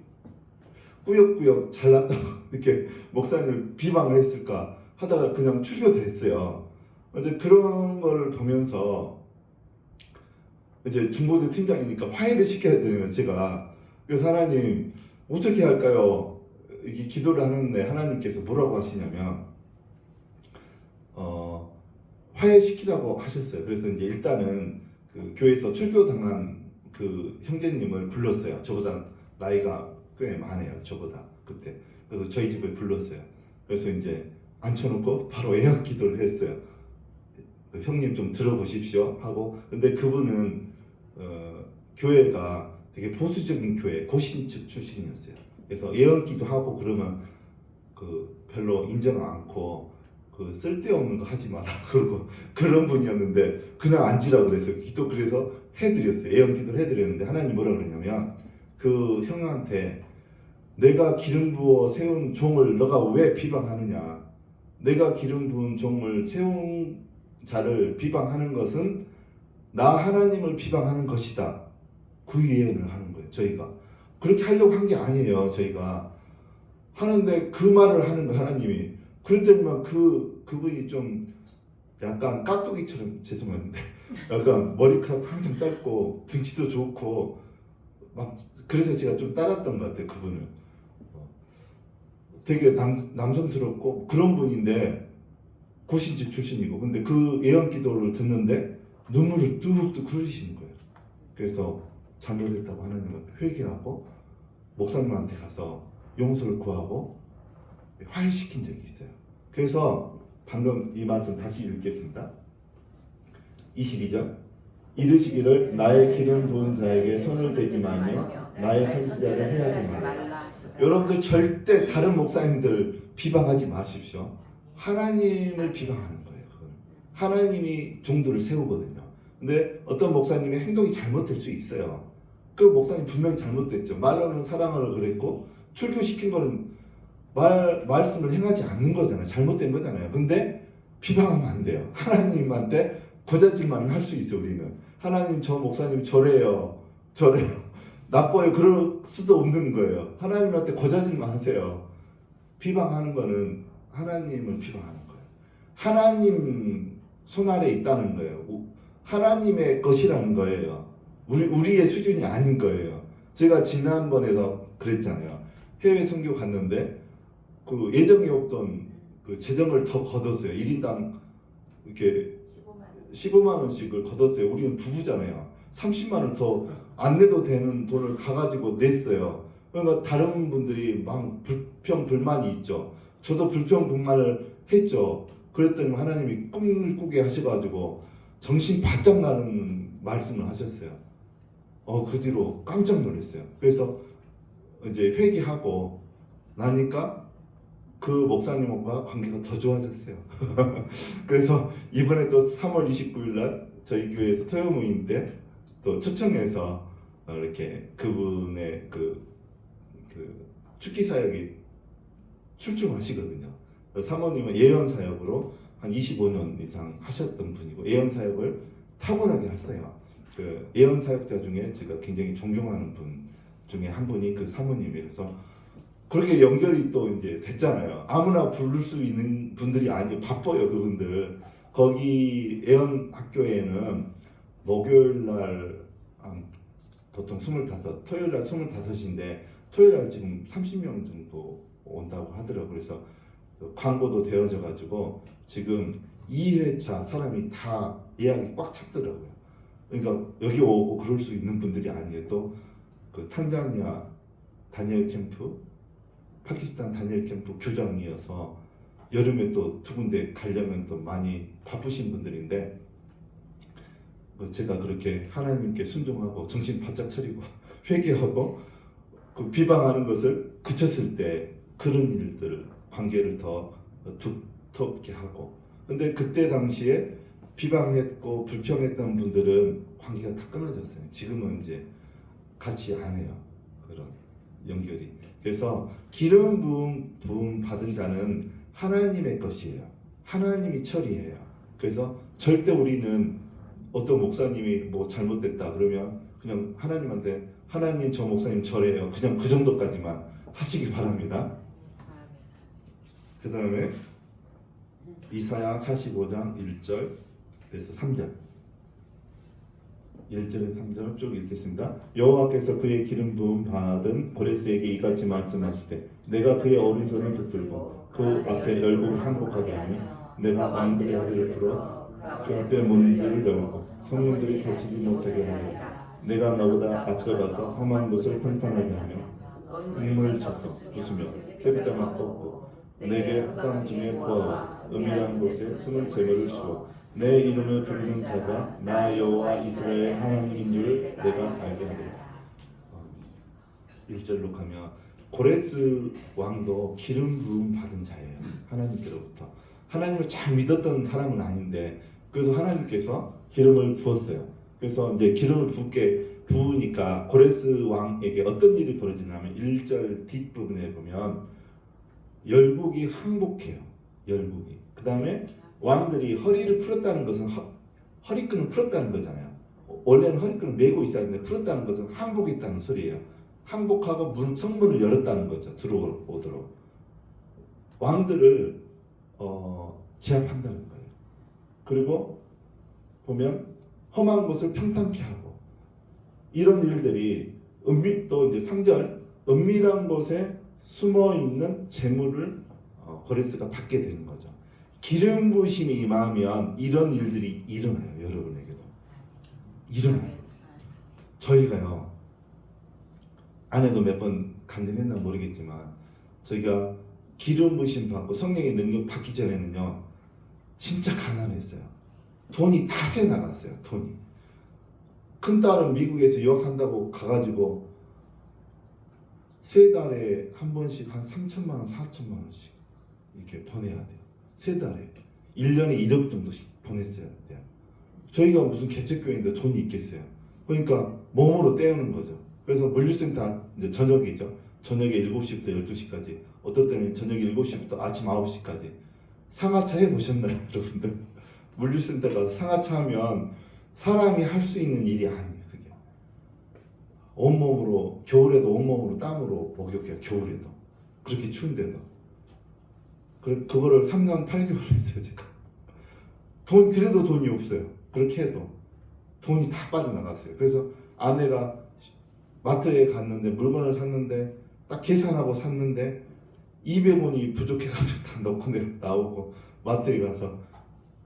[SPEAKER 1] 꾸역꾸역 잘났다고 이렇게 목사님을 비방을 했을까 하다가 그냥 출교됐어요. 이제 그런 걸 보면서 이제 중보대 팀장이니까 화해를 시켜야 되는 제가. 그래서 하나님 어떻게 할까요? 이렇게 기도를 하는데 하나님께서 뭐라고 하시냐면 화해시키라고 하셨어요. 그래서 이제 일단은 그 교회에서 출교당한 그 형제님을 불렀어요. 저보다 나이가 꽤 많아요. 저보다 그때. 그래서 저희 집에 불렀어요. 그래서 이제 앉혀놓고 바로 애역 기도를 했어요. 형님 좀 들어보십시오 하고. 근데 그분은 교회가 되게 보수적인 교회, 고신측 출신이었어요. 그래서 예언기도 하고 그러면 그 별로 인정 않고 그 쓸데없는 거 하지 마라 그러고 그런 분이었는데 그냥 앉으라고 그래서 기도 그래서 해드렸어요. 예언기도를 해드렸는데 하나님 뭐라 그러냐면 그 형한테 내가 기름 부어 세운 종을 너가 왜 비방하느냐. 내가 기름 부은 종을 세운 자를 비방하는 것은 나 하나님을 비방하는 것이다. 그 예언을 하는 거예요. 저희가 그렇게 하려고 한 게 아니에요. 저희가 하는데 그 말을 하는 거 하나님이. 그럴 때만 그분이 좀 약간 깍두기처럼, 죄송한데 약간 머리카락 항상 짧고 등치도 좋고 막 그래서 제가 좀 따랐던 것 같아요. 그분을. 되게 남성스럽고 그런 분인데 고신집 출신이고. 근데 그 예언 기도를 듣는데 눈물을 뚝뚝 흘리시는 거예요. 그래서 잘못했다고 하나님을 회개하고 목사님한테 가서 용서를 구하고 화해시킨 적이 있어요. 그래서 방금 이 말씀 다시 읽겠습니다. 22절 이르시기를 나의 기름 부은 자에게 손을 대지 말며 나의 선지자를 해하지 말라. 여러분들 절대 다른 목사님들 비방하지 마십시오. 하나님을 비방하는 거예요. 그건. 하나님이 종들을 세우거든요. 근데 어떤 목사님의 행동이 잘못될 수 있어요. 그 목사님 분명히 잘못됐죠. 말로는 사랑을 그랬고 출교시킨 거는 말씀을 행하지 않는 거잖아요. 잘못된 거잖아요. 근데 비방하면 안 돼요. 하나님한테 고자질만 할 수 있어요. 우리는 하나님 저 목사님 저래요. 나빠요. 그럴 수도 없는 거예요. 하나님한테 고자질만 하세요. 비방하는 거는 하나님을 비방하는 거예요. 하나님 손 아래 있다는 거예요. 하나님의 것이라는 거예요. 우리의 수준이 아닌 거예요. 제가 지난번에도 그랬잖아요. 해외 선교 갔는데 그 예정이 없던 그 재정을 더 걷었어요. 1인당 이렇게 15만 원씩을 걷었어요. 우리는 부부잖아요. 30만 원 더 안 내도 되는 돈을 가가지고 냈어요. 그러니까 다른 분들이 막 불평 불만이 있죠. 저도 불평 불만을 했죠. 그랬더니 하나님이 꿈을 꾸게 하셔가지고 정신 바짝 나는 말씀을 하셨어요. 그 뒤로 깜짝 놀랐어요. 그래서 이제 회개하고 나니까 그 목사님과 관계가 더 좋아졌어요. 그래서 이번에 또 3월 29일 날 저희 교회에서 토요 모임 때 또 초청해서 이렇게 그분의 그 축기 사역이 출중하시거든요. 사모님은 예언 사역으로 한 25년 이상 하셨던 분이고 예언 사역을 탁월하게 하세요. 그 예언 사역자 중에 제가 굉장히 존경하는 분 중에 한 분이 그 사모님이라서 그렇게 연결이 또 이제 됐잖아요. 아무나 부를 수 있는 분들이 아니에요. 바빠요, 그분들. 거기 예언 학교에는 목요일 날 보통 25, 토요일 날 25인데 토요일 날 지금 30명 정도 온다고 하더라고요. 그래서 광고도 되어져 가지고 지금 2회차 사람이 다 예약이 꽉 찼더라고요. 그러니까 여기 오고 그럴 수 있는 분들이 아니에요. 또 그 탄자니아 다니엘 캠프, 파키스탄 다니엘 캠프 교장이어서 여름에 또 두 군데 가려면 또 많이 바쁘신 분들인데 제가 그렇게 하나님께 순종하고 정신 바짝 차리고 회개하고 그 비방하는 것을 그쳤을 때 그런 일들 관계를 더 두텁게 하고 근데 그때 당시에 비방했고 불평했던 분들은 관계가 다 끊어졌어요. 지금은 이제 같이 안 해요. 그런 연결이. 그래서 기름 부음 받은 자는 하나님의 것이에요. 하나님이 처리해요. 그래서 절대 우리는 어떤 목사님이 뭐 잘못됐다 그러면 그냥 하나님한테 하나님 저 목사님 저래요. 그냥 그 정도까지만 하시기 바랍니다. 그 다음에 이사야 45장 1절에서 3절 1절에서 3절 쭉 읽겠습니다. 여호와께서 그의 기름 부음 받은 고레스에게 이같이 말씀하시되 내가 그의 어린 손을 붙들고 그 앞에 열국을 항복하게 하며 내가 왕들의 허리를 풀어 그 앞에 문들을 열고 성령들이 거치지 못하게 하리라. 내가 너보다 앞서가서 험한 곳을 평탄하게 하며 음을 쳐서 부수며 새벽장을 꺾고 내게 흑암 중에 부하고 음이란 곳에 숨을 제거를 주어 내 이름을 부르는 자가 나 여호와 이스라엘 하나님인 줄 내가 알게 하리라. 1절로 가면 고레스 왕도 기름 부음 받은 자예요. 하나님께로부터. 하나님을 잘 믿었던 사람은 아닌데 그래서 하나님께서 기름을 부었어요. 그래서 이제 기름을 부으니까 고레스 왕에게 어떤 일이 벌어지냐면 1절 뒷부분에 보면 열국이 항복해요. 열국이. 그 다음에 왕들이 허리를 풀었다는 것은 허리끈을 풀었다는 거잖아요. 원래는 허리끈을 메고 있어야 하는데 풀었다는 것은 항복했다는 소리예요. 항복하고 성문을 열었다는 거죠. 들어오도록. 왕들을 제압한다는 거예요. 그리고 보면 험한 곳을 평탄케 하고 이런 일들이 또 이제 3절 은밀한 곳에 숨어 있는 재물을 고레스가 받게 되는 거죠. 기름 부으심이 임하면 이런 일들이 일어나요. 여러분에게도 일어나요. 저희가요 아내도 몇 번 간증했나 모르겠지만 저희가 기름 부으심 받고 성령의 능력 받기 전에는요 진짜 가난했어요. 돈이 다 새 나갔어요. 돈이. 큰 딸은 미국에서 유학한다고 가가지고 세 달에 한 번씩 한 3천만 원, 4천만 원씩 이렇게 보내야 돼요. 세 달에 1년에 1억 정도씩 보냈어야 돼요. 저희가 무슨 개척교회인데 돈이 있겠어요. 그러니까 몸으로 때우는 거죠. 그래서 물류센터 이제 저녁이죠. 저녁에 7시부터 12시까지 어떨 때는 저녁 7시부터 아침 9시까지 상하차 해보셨나요 여러분들? 물류센터 가서 상하차 하면 사람이 할 수 있는 일이 아니에요. 그게 온몸으로 겨울에도 온몸으로 땀으로 목욕해요. 겨울에도 그렇게 추운데도 그거를 3년 8개월 했어요. 제가 그래도 돈이 없어요. 그렇게 해도 돈이 다 빠져나갔어요. 그래서 아내가 마트에 갔는데 물건을 샀는데 딱 계산하고 샀는데 200원이 부족해가지고 다 넣고 나오고 마트에 가서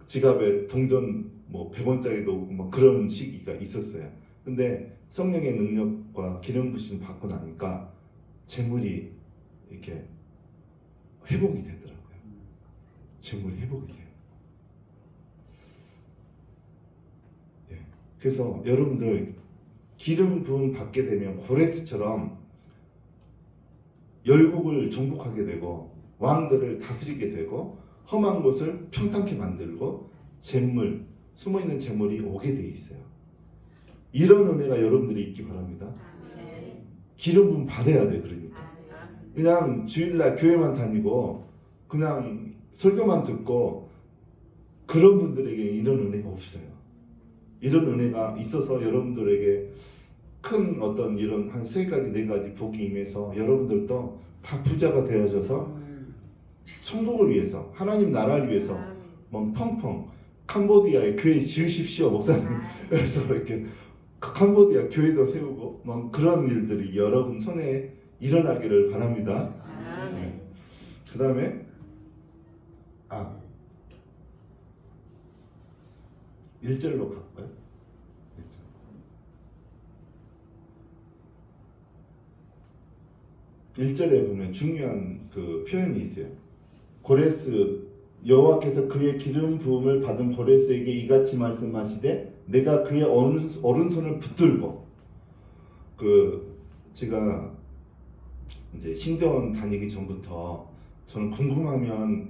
[SPEAKER 1] 지갑에 동전 뭐 100원짜리도 없고 막 그런 시기가 있었어요. 근데 성령의 능력과 기름 부심 받고 나니까 재물이 이렇게 회복이 되더라고요. 재물이 회복이 돼요. 그래서 여러분들 기름 부음 받게 되면 고레스처럼 열국을 정복하게 되고 왕들을 다스리게 되고 험한 곳을 평탄케 만들고 재물, 숨어있는 재물이 오게 돼 있어요. 이런 은혜가 여러분들이 있기 바랍니다. 기름 부음 받아야 돼. 그러니까 그냥 주일날 교회만 다니고 그냥 설교만 듣고 그런 분들에게 이런 은혜가 없어요. 이런 은혜가 있어서 여러분들에게 큰 어떤 이런 한 3가지 4가지 복이 임해서 여러분들도 다 부자가 되어져서 천국을 위해서 하나님 나라를 위해서 뭐 펑펑 캄보디아에 교회 지으십시오 목사님. 그래서 이렇게 캄보디아 교회도 세우고 뭐 그런 일들이 여러분 손에 일어나기를 바랍니다. 네. 그 다음에 1절로 갈까요? 1절에 보면 중요한 그 표현이 있어요. 고레스 여호와께서 그의 기름 부음을 받은 고레스에게 이같이 말씀하시되 내가 그의 오른손을 붙들고 제가 이제 신대원 다니기 전부터 저는 궁금하면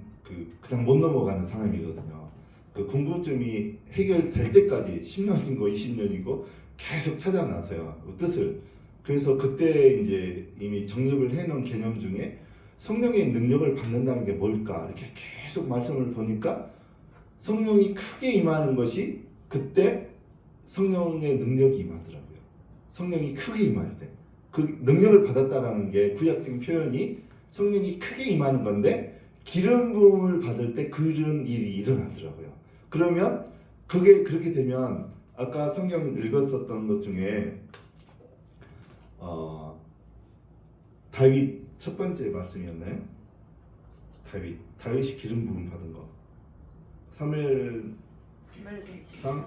[SPEAKER 1] 그냥 못 넘어가는 사람이거든요. 그 궁금증이 해결될 때까지 10년이고 20년이고 계속 찾아 나서요. 그 뜻을. 그래서 그때 이제 이미 정립을 해놓은 개념 중에 성령의 능력을 받는다는 게 뭘까 이렇게 계속 말씀을 보니까 성령이 크게 임하는 것이 그때 성령의 능력이 임하더라고요. 성령이 크게 임할 때 그 능력을 받았다라는 게 구약적인 표현이 성령이 크게 임하는 건데 기름 부음을 받을 때 그런 일이 일어나더라고요. 그러면 그게 그렇게 되면 아까 성경 읽었었던 것 중에 다윗 첫 번째 말씀이었나요? 다윗이 기름 부음 받은 거. 사무엘 10장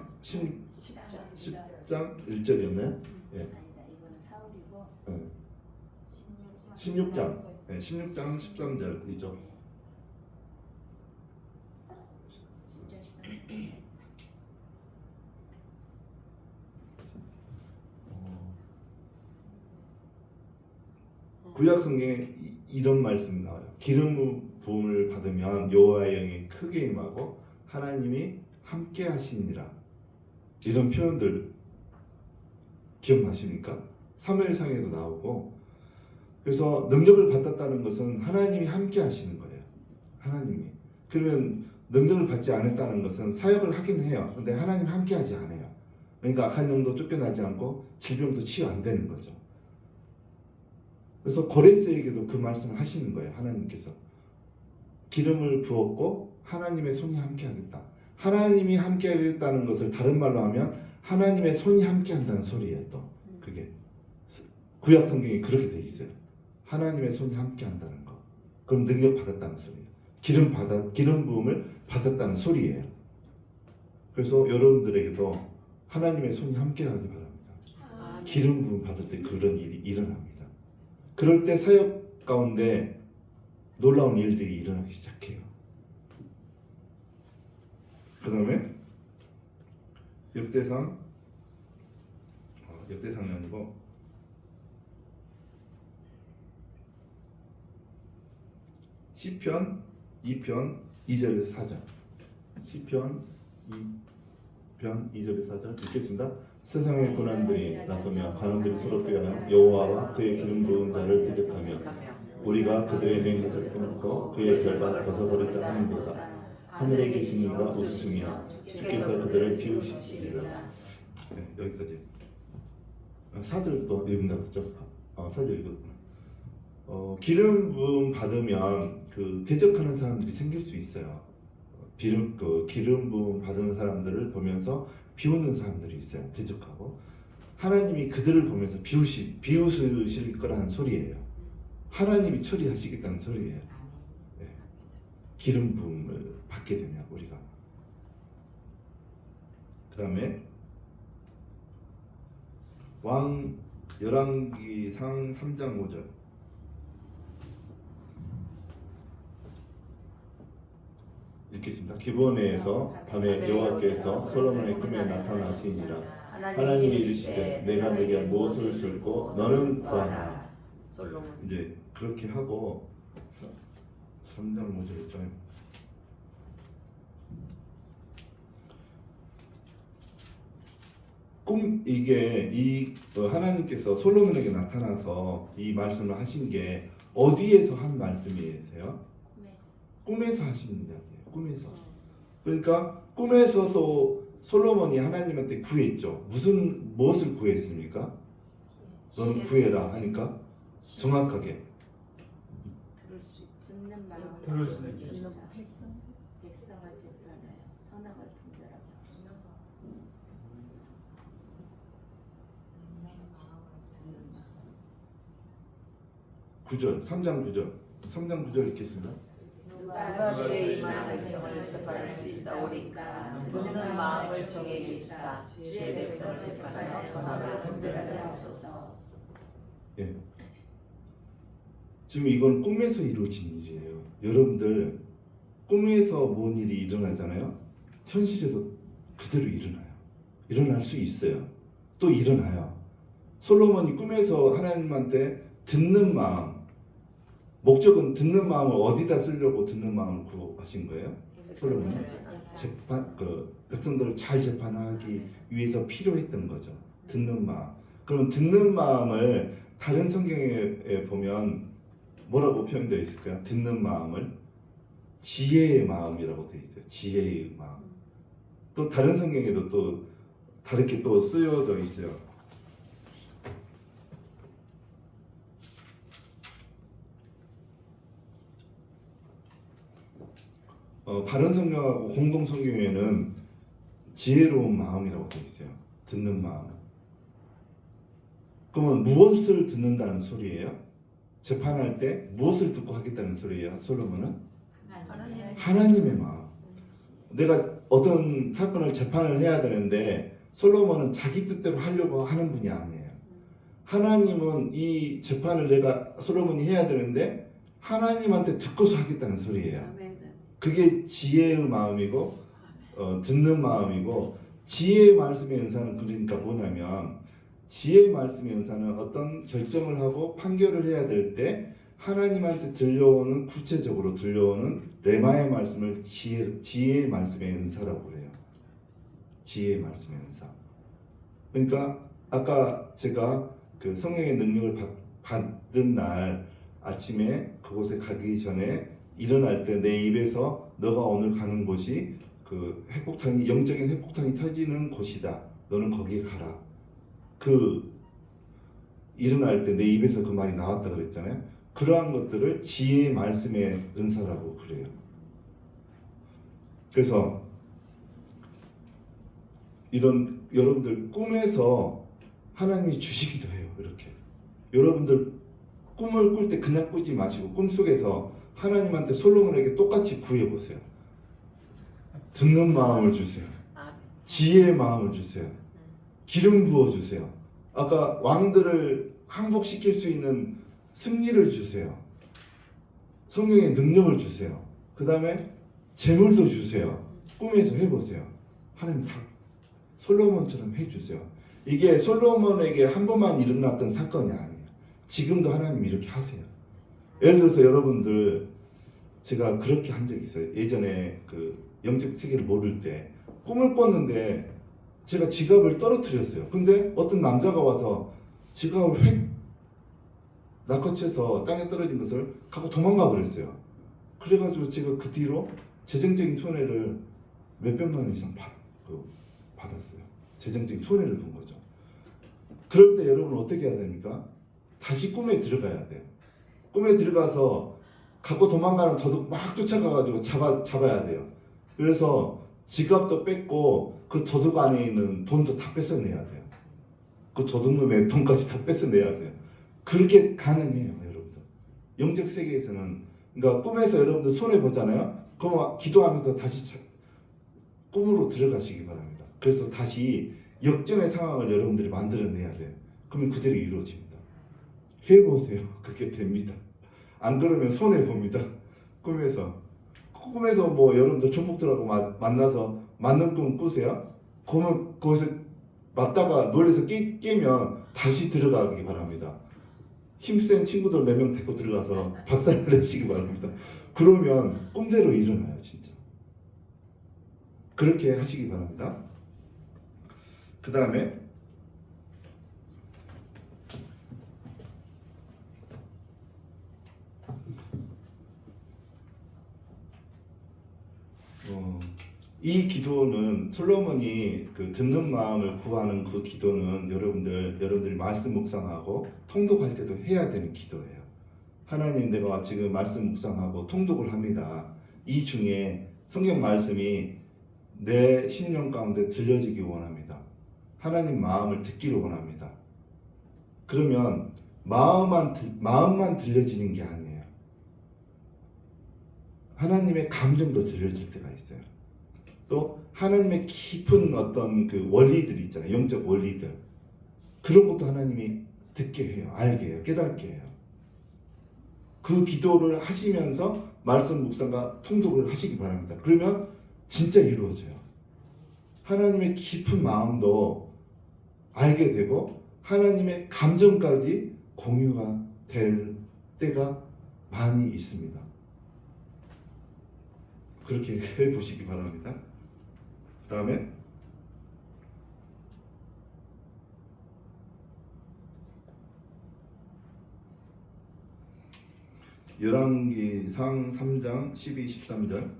[SPEAKER 1] 1절이었나요? 예.
[SPEAKER 2] 아니다. 이거는 사울이고.
[SPEAKER 1] 네. 16장. 네, 16장 13절이죠.
[SPEAKER 2] 10장 13절.
[SPEAKER 1] 구약 성경에 이런 말씀이 나와요. 기름 부음을 받으면 여호와의 영이 크게 임하고 하나님이 함께 하시니라. 이런 표현들 기억나십니까? 사무엘상에도 나오고. 그래서 능력을 받았다는 것은 하나님이 함께 하시는 거예요. 하나님이. 그러면 능력을 받지 않았다는 것은 사역을 하긴 해요. 근데 하나님 함께 하지 않아요. 그러니까 악한 영도 쫓겨나지 않고 질병도 치유 안 되는 거죠. 그래서 고레스에게도 그 말씀을 하시는 거예요. 하나님께서 기름을 부었고 하나님의 손이 함께 하겠다. 하나님이 함께 하겠다는 것을 다른 말로 하면 하나님의 손이 함께 한다는 소리예요. 또 그게 구약 성경에 그렇게 돼 있어요. 하나님의 손이 함께 한다는 거. 그럼 능력 받았다는 소리예요. 기름 부음을 받았다는 소리예요. 그래서 여러분들에게도 하나님의 손이 함께 하기 바랍니다. 기름 부음 받을 때 그런 일이 일어납니다. 그럴 때 사역 가운데 놀라운 일들이 일어나기 시작해요. 그 다음에 역대상이 아니고 시편 2편 2절에서 4절. 시편 2편 2절에서 4절 읽겠습니다. 세상의 고난들이 나서며 가난들이 서럽게 하며 여호와와 그의 기름 부은 자를 대적하며 우리가 그들의 맹세를 끊고 그의 결박 벗어버리자 하는도다. 하늘에 계신 이가 웃으며 주께서 그들을 비우시리라. 네, 여기까지. 4절도 읽는다 그랬죠? 4절 읽었구나. 기름 부음 받으면 대적하는 사람들이 생길 수 있어요. 기름 부음 받은 사람들을 보면서 비웃는 사람들이 있어요. 대적하고 하나님이 그들을 보면서 비웃으실 거라는 소리예요. 하나님이 처리하시겠다는 소리예요. 네. 기름 부음을 받게 되면 우리가. 그 다음에 열왕기상 3장 5절. 읽겠습니다. 기브온에서 밤에 여호와께서 솔로몬의 꿈에 나타나시니라. 하나님이 이르시되 내가 내게 무엇을 줄고 너는 구하라.
[SPEAKER 3] 솔로몬.
[SPEAKER 1] 이제 그렇게 하고 3장 뭐죠 있잖아요. 이게 하나님께서 솔로몬에게 나타나서 이 말씀을 하신 게 어디에서 한 말씀이세요? 꿈에서 하신 이야기예요. 꿈에서. 그러니까 꿈에서도 솔로몬이 하나님한테 구했죠. 무엇을 구했습니까? 너는 구해라 하니까 정확하게
[SPEAKER 2] 들을 수 듣는 마음을
[SPEAKER 4] 들을 수
[SPEAKER 2] 있는
[SPEAKER 4] 있는
[SPEAKER 2] 백성을 진멸하여 선악을 분별하게 하소서.
[SPEAKER 1] 9절 3장 9절 읽겠습니다.
[SPEAKER 3] 누가 죄의 많은 백성을 재판할 수 있사오리까 듣는 마음을 정해 주시사 주의 백성을 재판하여 선악을 분별하게 하옵소서.
[SPEAKER 1] 예. 지금 이건 꿈에서 이루어진 일이에요. 여러분들 꿈에서 뭔 일이 일어나잖아요. 현실에도 그대로 일어나요. 일어날 수 있어요. 또 일어나요. 솔로몬이 꿈에서 하나님한테 듣는 마음, 목적은 듣는 마음을 어디다 쓰려고 듣는 마음을 구하신 거예요? 솔로몬이 백성들을 잘 재판하기 위해서 필요했던 거죠. 듣는 마음. 그럼 듣는 마음을 다른 성경에 보면 뭐라고 표현되어 있을까요? 듣는 마음을 지혜의 마음이라고 되어 있어요. 지혜의 마음. 또 다른 성경에도 또 다르게 또 쓰여져 있어요. 바른 성경하고 공동 성경에는 지혜로운 마음이라고 되어 있어요. 듣는 마음. 그러면 무엇을 듣는다는 소리예요? 재판할 때 무엇을 듣고 하겠다는 소리예요? 솔로몬은 하나님의 마음. 내가 어떤 사건을 재판을 해야 되는데 솔로몬은 자기 뜻대로 하려고 하는 분이 아니에요. 하나님은 이 재판을 내가 솔로몬이 해야 되는데 하나님한테 듣고서 하겠다는 소리예요. 그게 지혜의 마음이고 듣는 마음이고 지혜의 말씀의 은사는 그러니까 뭐냐면 지혜의 말씀의 은사는 어떤 결정을 하고 판결을 해야 될 때 하나님한테 들려오는 구체적으로 들려오는 레마의 말씀을 지혜의 말씀의 은사라고 그래요. 지혜의 말씀의 은사. 그러니까 아까 제가 그 성령의 능력을 받은 날 아침에 그곳에 가기 전에 일어날 때 내 입에서 너가 오늘 가는 곳이 그 핵폭탄이 영적인 핵폭탄이 터지는 곳이다. 너는 거기에 가라. 그 일어날 때 내 입에서 그 말이 나왔다 그랬잖아요. 그러한 것들을 지혜의 말씀의 은사라고 그래요. 그래서 이런 여러분들 꿈에서 하나님이 주시기도 해요. 이렇게 여러분들 꿈을 꿀 때 그냥 꾸지 마시고 꿈속에서 하나님한테 솔로몬에게 똑같이 구해보세요. 듣는 마음을 주세요. 지혜의 마음을 주세요. 기름 부어주세요. 아까 왕들을 항복시킬 수 있는 승리를 주세요. 성령의 능력을 주세요. 그 다음에 재물도 주세요. 꿈에서 해보세요. 하나님 다 솔로몬처럼 해주세요. 이게 솔로몬에게 한 번만 일어났던 사건이 아니에요. 지금도 하나님 이렇게 하세요. 예를 들어서 여러분들 제가 그렇게 한 적이 있어요. 예전에 그 영적 세계를 모를 때 꿈을 꿨는데 제가 지갑을 떨어뜨렸어요. 근데 어떤 남자가 와서 지갑을 획 낚아채서 땅에 떨어진 것을 갖고 도망가 버렸어요. 그래가지고 제가 그 뒤로 재정적인 손해를 몇백만 원 이상 받았어요. 재정적인 손해를 본 거죠. 그럴 때 여러분 어떻게 해야 됩니까? 다시 꿈에 들어가야 돼요. 꿈에 들어가서 갖고 도망가는 도둑 막 쫓아가가지고 잡아야 돼요. 그래서 지갑도 뺏고 그 도둑 안에 있는 돈도 다 뺏어내야 돼요. 그 도둑놈의 돈까지 다 뺏어내야 돼요. 그렇게 가능해요, 여러분들. 영적 세계에서는 그러니까 꿈에서 여러분들 손해 보잖아요. 그럼 기도하면서 다시 꿈으로 들어가시기 바랍니다. 그래서 다시 역전의 상황을 여러분들이 만들어내야 돼요. 그러면 그대로 이루어집니다. 해보세요. 그렇게 됩니다. 안 그러면 손해 봅니다. 꿈에서 뭐 여러분들 중복들하고 만나서 맞는 꿈 꾸세요. 그러면 거기서 맞다가 놀래서 깨면 다시 들어가기 바랍니다. 힘센 친구들 4명 데리고 들어가서 박살을 내시기 바랍니다. 그러면 꿈대로 일어나요, 진짜. 그렇게 하시기 바랍니다. 그 다음에 이 기도는 솔로몬이 그 듣는 마음을 구하는 그 기도는 여러분들이 말씀 묵상하고 통독할 때도 해야 되는 기도예요. 하나님, 내가 지금 말씀 묵상하고 통독을 합니다. 이 중에 성경 말씀이 내 심령 가운데 들려지기 원합니다. 하나님 마음을 듣기를 원합니다. 그러면 마음만 들려지는 게 아니에요. 하나님의 감정도 들려질 때가 있어요. 또 하나님의 깊은 어떤 그 원리들 있잖아요. 영적 원리들. 그런 것도 하나님이 듣게 해요. 알게 해요. 깨닫게 해요. 그 기도를 하시면서 말씀 묵상과 통독을 하시기 바랍니다. 그러면 진짜 이루어져요. 하나님의 깊은 마음도 알게 되고 하나님의 감정까지 공유가 될 때가 많이 있습니다. 그렇게 해보시기 바랍니다. 그 다음에 열왕기상 3장 12, 13절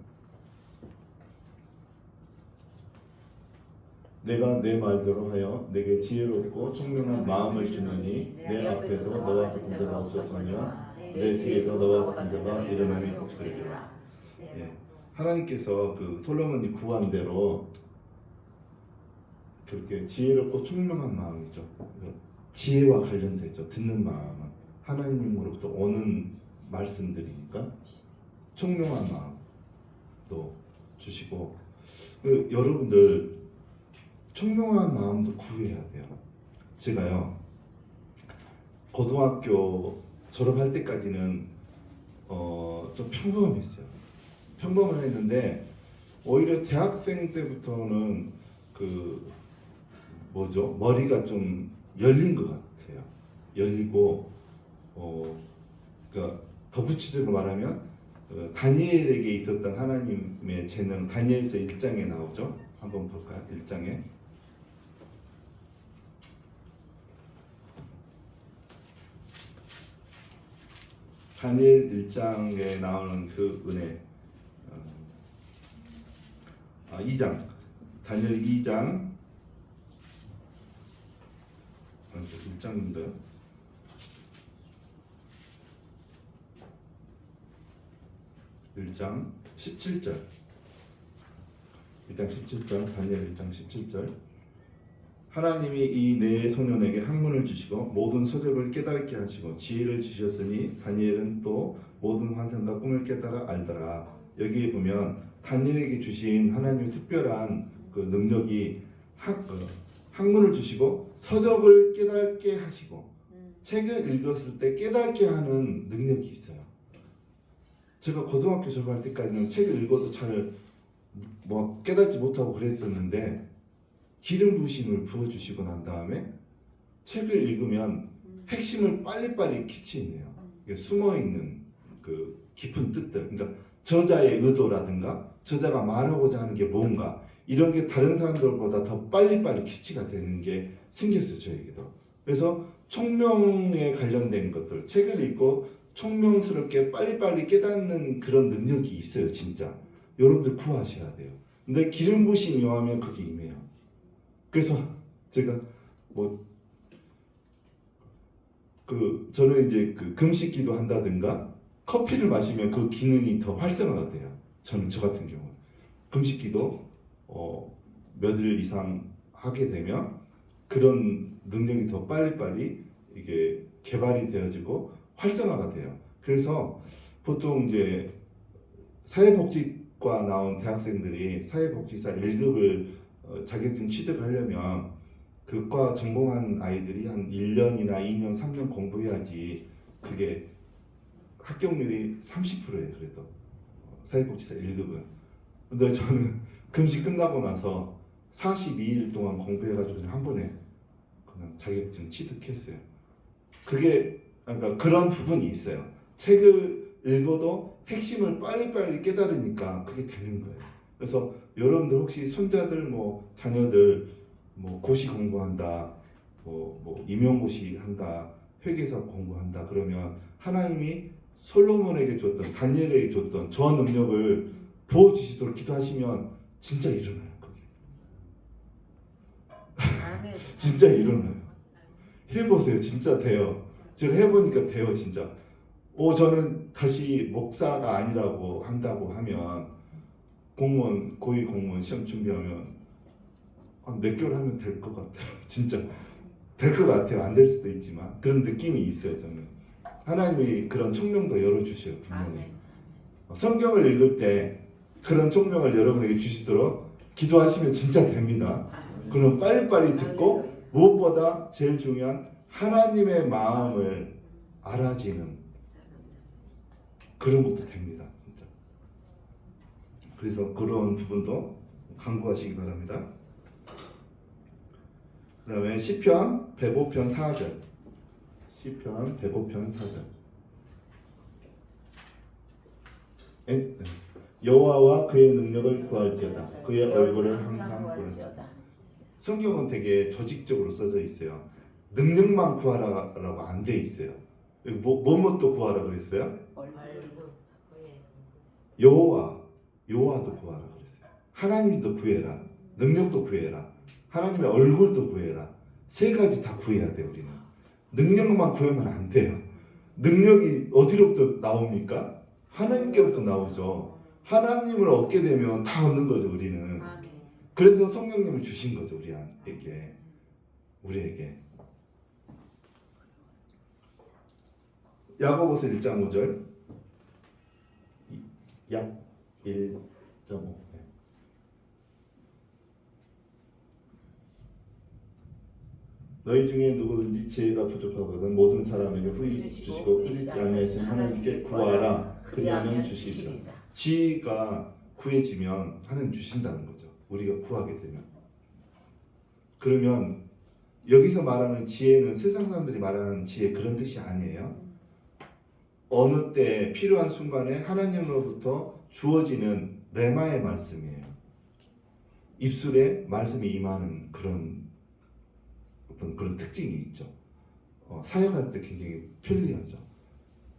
[SPEAKER 1] 내가 내 말대로 하여 내게 지혜롭고 총명한 마음을 주느니 내 앞에도 너와 같은 자가 없었거니와 내 뒤에도 너와 같은 자가 일어남이 없으리라. 하나님께서 그 솔로몬이 구한 대로 그렇게 지혜롭고 총명한 마음이죠. 지혜와 관련되죠. 듣는 마음은 하나님으로부터 오는 말씀들이니까 총명한 마음도 주시고 여러분들 총명한 마음도 구해야 돼요. 제가요 고등학교 졸업할 때까지는 좀 평범했어요. 평범했는데 오히려 대학생 때부터는 머리가 좀 열린 것 같아요. 열리고 그러니까 더 구체적으로 말하면 다니엘에게 있었던 하나님의 재능, 다니엘서 1장에 나오죠. 한번 볼까요? 1장에 다니엘 1장에 나오는 그 은혜 2장 다니엘 2장 1장인데요. 1장 17절 1장 17절 다니엘 1장 17절 하나님이 이 네 소년에게 학문을 주시고 모든 서적을 깨닫게 하시고 지혜를 주셨으니 다니엘은 또 모든 환상과 꿈을 깨달아 알더라. 여기에 보면 다니엘에게 주신 하나님의 특별한 그 능력이 학문을 주시고 서적을 깨닫게 하시고 책을 읽었을 때 깨닫게 하는 능력이 있어요. 제가 고등학교 졸업할 때까지는 책을 읽어도 잘 깨닫지 못하고 그랬었는데 기름 부으심을 부어주시고 난 다음에 책을 읽으면 핵심을 빨리빨리 캐치해내요. 숨어있는 그 깊은 뜻들, 그러니까 저자의 의도라든가 저자가 말하고자 하는 게 뭔가 이런 게 다른 사람들보다 더 빨리빨리 캐치가 되는 게 생겼어요. 저에게도. 그래서 총명에 관련된 것들, 책을 읽고 총명스럽게 빨리빨리 깨닫는 그런 능력이 있어요. 진짜 여러분들 구하셔야 돼요. 근데 기름 부으심이 임하면 그게 임해요. 그래서 제가 저는 이제 금식기도 한다든가 커피를 마시면 그 기능이 더 활성화가 돼요. 저 같은 경우 금식기도 몇일 이상 하게 되면 그런 능력이 더 빨리빨리 이게 개발이 되어지고 활성화가 돼요. 그래서 보통 이제 사회복지과 나온 대학생들이 사회복지사 1급을 자격증 취득하려면 그 과 전공한 아이들이 한 1년이나 2년, 3년 공부해야지 그게 합격률이 30%예요. 그래도 사회복지사 1급은. 근데 저는 금식 끝나고 나서 42일 동안 공부해가지고 그냥 한 번에 그냥 자격증 취득했어요. 그게 그러니까 그런 부분이 있어요. 책을 읽어도 핵심을 빨리빨리 깨달으니까 그게 되는 거예요. 그래서 여러분들 혹시 손자들 뭐 자녀들 뭐 고시 공부한다, 뭐 임용고시 한다, 회계사 공부한다 그러면 하나님이 솔로몬에게 줬던 다니엘에게 줬던 저 능력을 부어주시도록 기도하시면 진짜 일어나요. 그게
[SPEAKER 3] 아멘.
[SPEAKER 1] 진짜 일어나요. 해보세요. 진짜 돼요. 제가 해보니까 돼요. 진짜. 저는 다시 목사가 아니라고 한다고 하면 공무원 고위 공무원 시험 준비하면 한 몇 개월 하면 될 것 같아요. 진짜 될 것 같아요. 안 될 수도 있지만 그런 느낌이 있어요. 저는 하나님이 그런 총명도 열어주셔요. 분명히.
[SPEAKER 3] 아멘.
[SPEAKER 1] 성경을 읽을 때 그런 총명을 여러분에게 주시도록 기도하시면 진짜 됩니다.
[SPEAKER 3] 아멘.
[SPEAKER 1] 그럼 빨리빨리 듣고 무엇보다 제일 중요한 하나님의 마음을 알아지는 그런 것도 됩니다. 진짜. 그래서 그런 부분도 강구하시기 바랍니다. 그 다음에 시편 105편 4절 시편 105편 4절 여호와와 그의 능력을 구할지어다 그의 얼굴을 항상 보는지어다. 성경은 되게 조직적으로 써져 있어요. 능력만 구하라라고 안 돼 있어요. 여기 뭐또 구하라 그랬어요? 여호와도 구하라 그랬어요. 하나님도 구해라. 능력도 구해라. 하나님의 얼굴도 구해라. 세 가지 다 구해야 돼요. 우리는 능력만 구하면 안 돼요. 능력이 어디로부터 나옵니까? 하나님께로부터 나오죠. 하나님을 얻게 되면 다 얻는 거죠. 우리는. 그래서 성령님을 주신 거죠. 우리에게. 야고보서 1장 5절 약 1.5 너희 중에 누구든지 지혜가 부족하거든 모든 사람에게 후히 주시고 끊이지 아니하신 하나님께 구하라 그리하면 주시리라. 지혜가 구해지면 하나님 주신다는 거죠. 우리가 구하게 되면. 그러면 여기서 말하는 지혜는 세상 사람들이 말하는 지혜 그런 뜻이 아니에요. 어느 때 필요한 순간에 하나님으로부터 주어지는 레마의 말씀이에요. 입술에 말씀이 임하는 그런 특징이 있죠. 사역할 때 굉장히 편리하죠.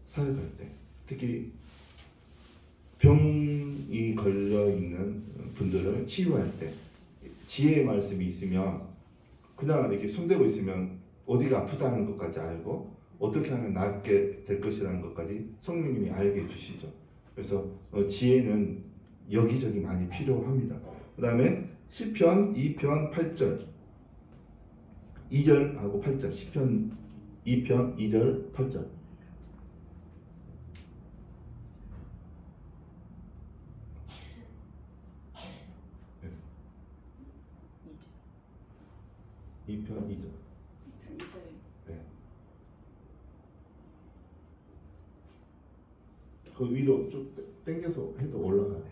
[SPEAKER 1] 사역할 때 특히 병이 걸려 있는 분들을 치유할 때 지혜의 말씀이 있으면 그냥 이렇게 손대고 있으면 어디가 아프다는 것까지 알고 어떻게 하면 낫게 될 것이라는 것까지 성령님이 알게 해주시죠. 그래서 지혜는 여기저기 많이 필요합니다. 그 다음에 시편 2편 8절 2절하고 8절 시편 2편 2절 8절 2편 2절 네. 그 위로 쭉 당겨서 해도 올라가요.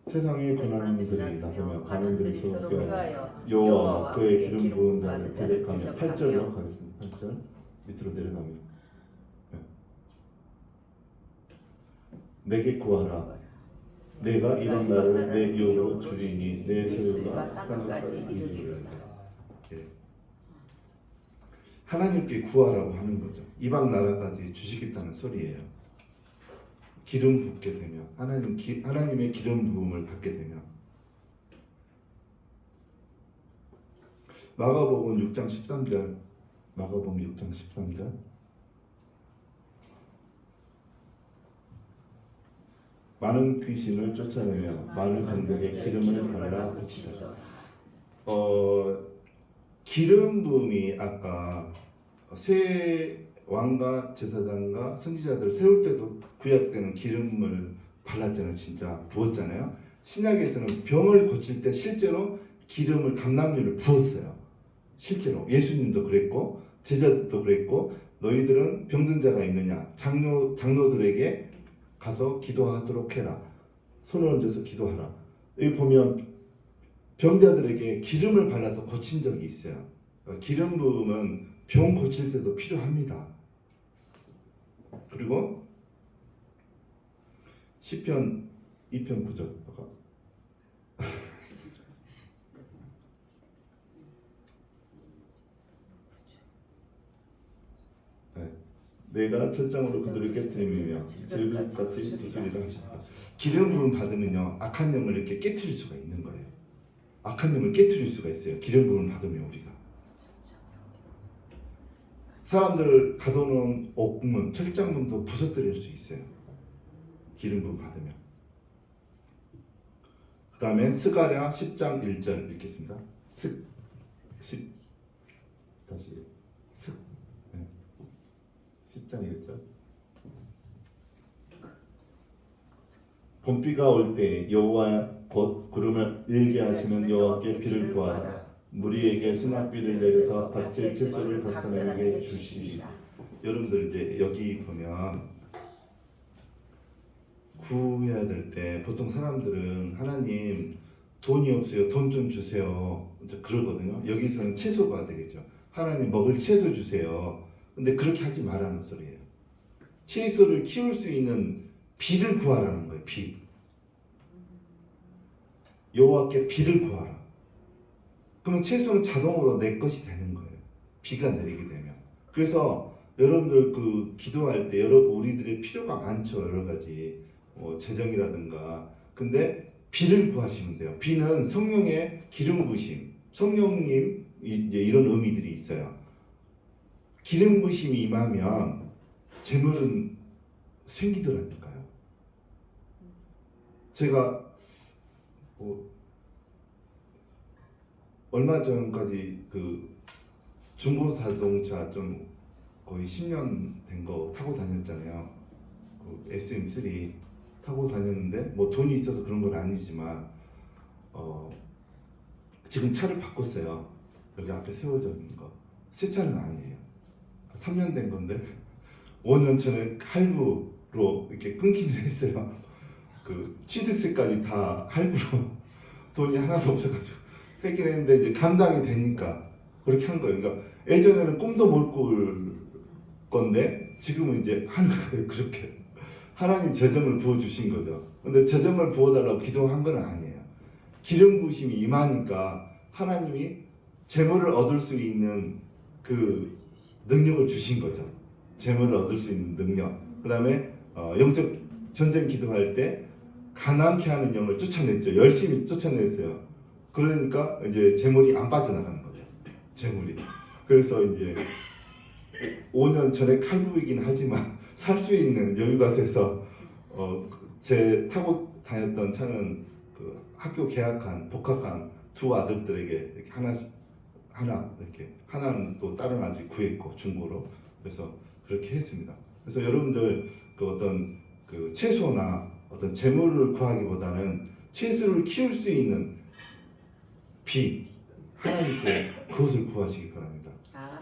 [SPEAKER 1] 세상의 고난들이 나서며 가난들이 서로 꾀하여 여호와와 그의 기름 부은 자를 대적하며 8절로 가겠습니다. 8절 밑으로 내려가면 내게 구하라 내가 이런 나를 내 유업으로 주리니 내 소유가 땅끝까지 이르리로다. 하나님께 구하라고 하는 거죠. 이방 나라까지 주시겠다는 소리예요. 기름 붓게 되면 하나님의 기름 부음을 받게 되면 마가복음 6장 13절 마가복음 6장 13절 많은 귀신을 쫓아내며 많은 병들에게 기름을 발라 붙이다. 기름 부음이 아까 새 왕과 제사장과 선지자들 세울 때도 구약 때는 기름을 발랐잖아요. 진짜 부었잖아요. 신약에서는 병을 고칠 때 실제로 기름을 감람유를 부었어요. 실제로 예수님도 그랬고 제자들도 그랬고 너희들은 병든 자가 있느냐 장로들에게 가서 기도하도록 해라. 손을 얹어서 기도하라. 여기 보면 병자들에게 기름을 발라서 고친 적이 있어요. 기름 부음은 병 고칠 때도 필요합니다. 그리고 시편 2편 9절 내가 철장으로 그들을 깨트리며 질그같이 부수리라 하신다. 기름 부음 받으면요 악한 영을 이렇게 깨트릴 수가 있는 거예요. 악한 영을 깨트릴 수가 있어요. 기름 부음 받으면 우리가 사람들을 가둬놓은 옥문, 철장문도 부서뜨릴 수 있어요. 기름 부음 받으면. 그 다음에 스가랴 10장 1절 읽겠습니다. 다시 10장이겠죠. 봄비가 올 때 여호와 곧 구름을 일게 하시면 여호와께 비를 구하라. 무리에게 수납비를 내려서 밭의 채소를 각 사람에게 주시리라. 여러분들 이제 여기 보면 구해야 될 때 보통 사람들은 하나님 돈이 없어요. 돈 좀 주세요. 그러거든요. 여기서는 채소가 되겠죠. 하나님 먹을 채소 주세요. 근데 그렇게 하지 말라는 소리예요. 채소를 키울 수 있는 비를 구하라는 거예요. 비. 여호와께 비를 구하라. 그러면 채소는 자동으로 내 것이 되는 거예요. 비가 내리게 되면. 그래서 여러분들 그 기도할 때 우리들의 필요가 많죠. 여러 가지 재정이라든가. 근데 비를 구하시면 돼요. 비는 성령의 기름 부심, 성령님 이제 이런 의미들이 있어요. 기름 부심이 임하면 재물은 생기더라니까요. 제가 얼마 전까지 그 중고 자동차 좀 거의 10년 된 거 타고 다녔잖아요. 그 SM3 타고 다녔는데 뭐 돈이 있어서 그런 건 아니지만 지금 차를 바꿨어요. 여기 앞에 세워져 있는 거. 새 차는 아니에요. 3년 된 건데 5년 전에 할부로 이렇게 끊기는 했어요. 그 취득세까지 다 할부로 돈이 하나도 없어가지고 했긴 했는데 이제 감당이 되니까 그렇게 한 거예요. 그러니까 예전에는 꿈도 못 꿀 건데 지금은 이제 하는 거예요. 그렇게 하나님 재정을 부어 주신 거죠. 근데 재정을 부어달라고 기도한 건 아니에요. 기름 부심이 임하니까 하나님이 재물을 얻을 수 있는 그 능력을 주신 거죠. 재물을 얻을 수 있는 능력. 그 다음에 영적 전쟁 기도할 때 가난케 하는 영을 쫓아냈죠. 열심히 쫓아냈어요. 그러니까 이제 재물이 안 빠져나가는 거죠. 재물이. 그래서 이제 5년 전에 칼부이긴 하지만 살 수 있는 여유가 돼서 제 타고 다녔던 차는 그 학교 개학한 복학한 두 아들들에게 이렇게 하나 이렇게 하나는 또 다른 아들이 구했고 중고로. 그래서 그렇게 했습니다. 그래서 여러분들 그 어떤 그 채소나 어떤 재물을 구하기보다는 채소를 키울 수 있는 비 하나님께 그것을 구하시기 바랍니다.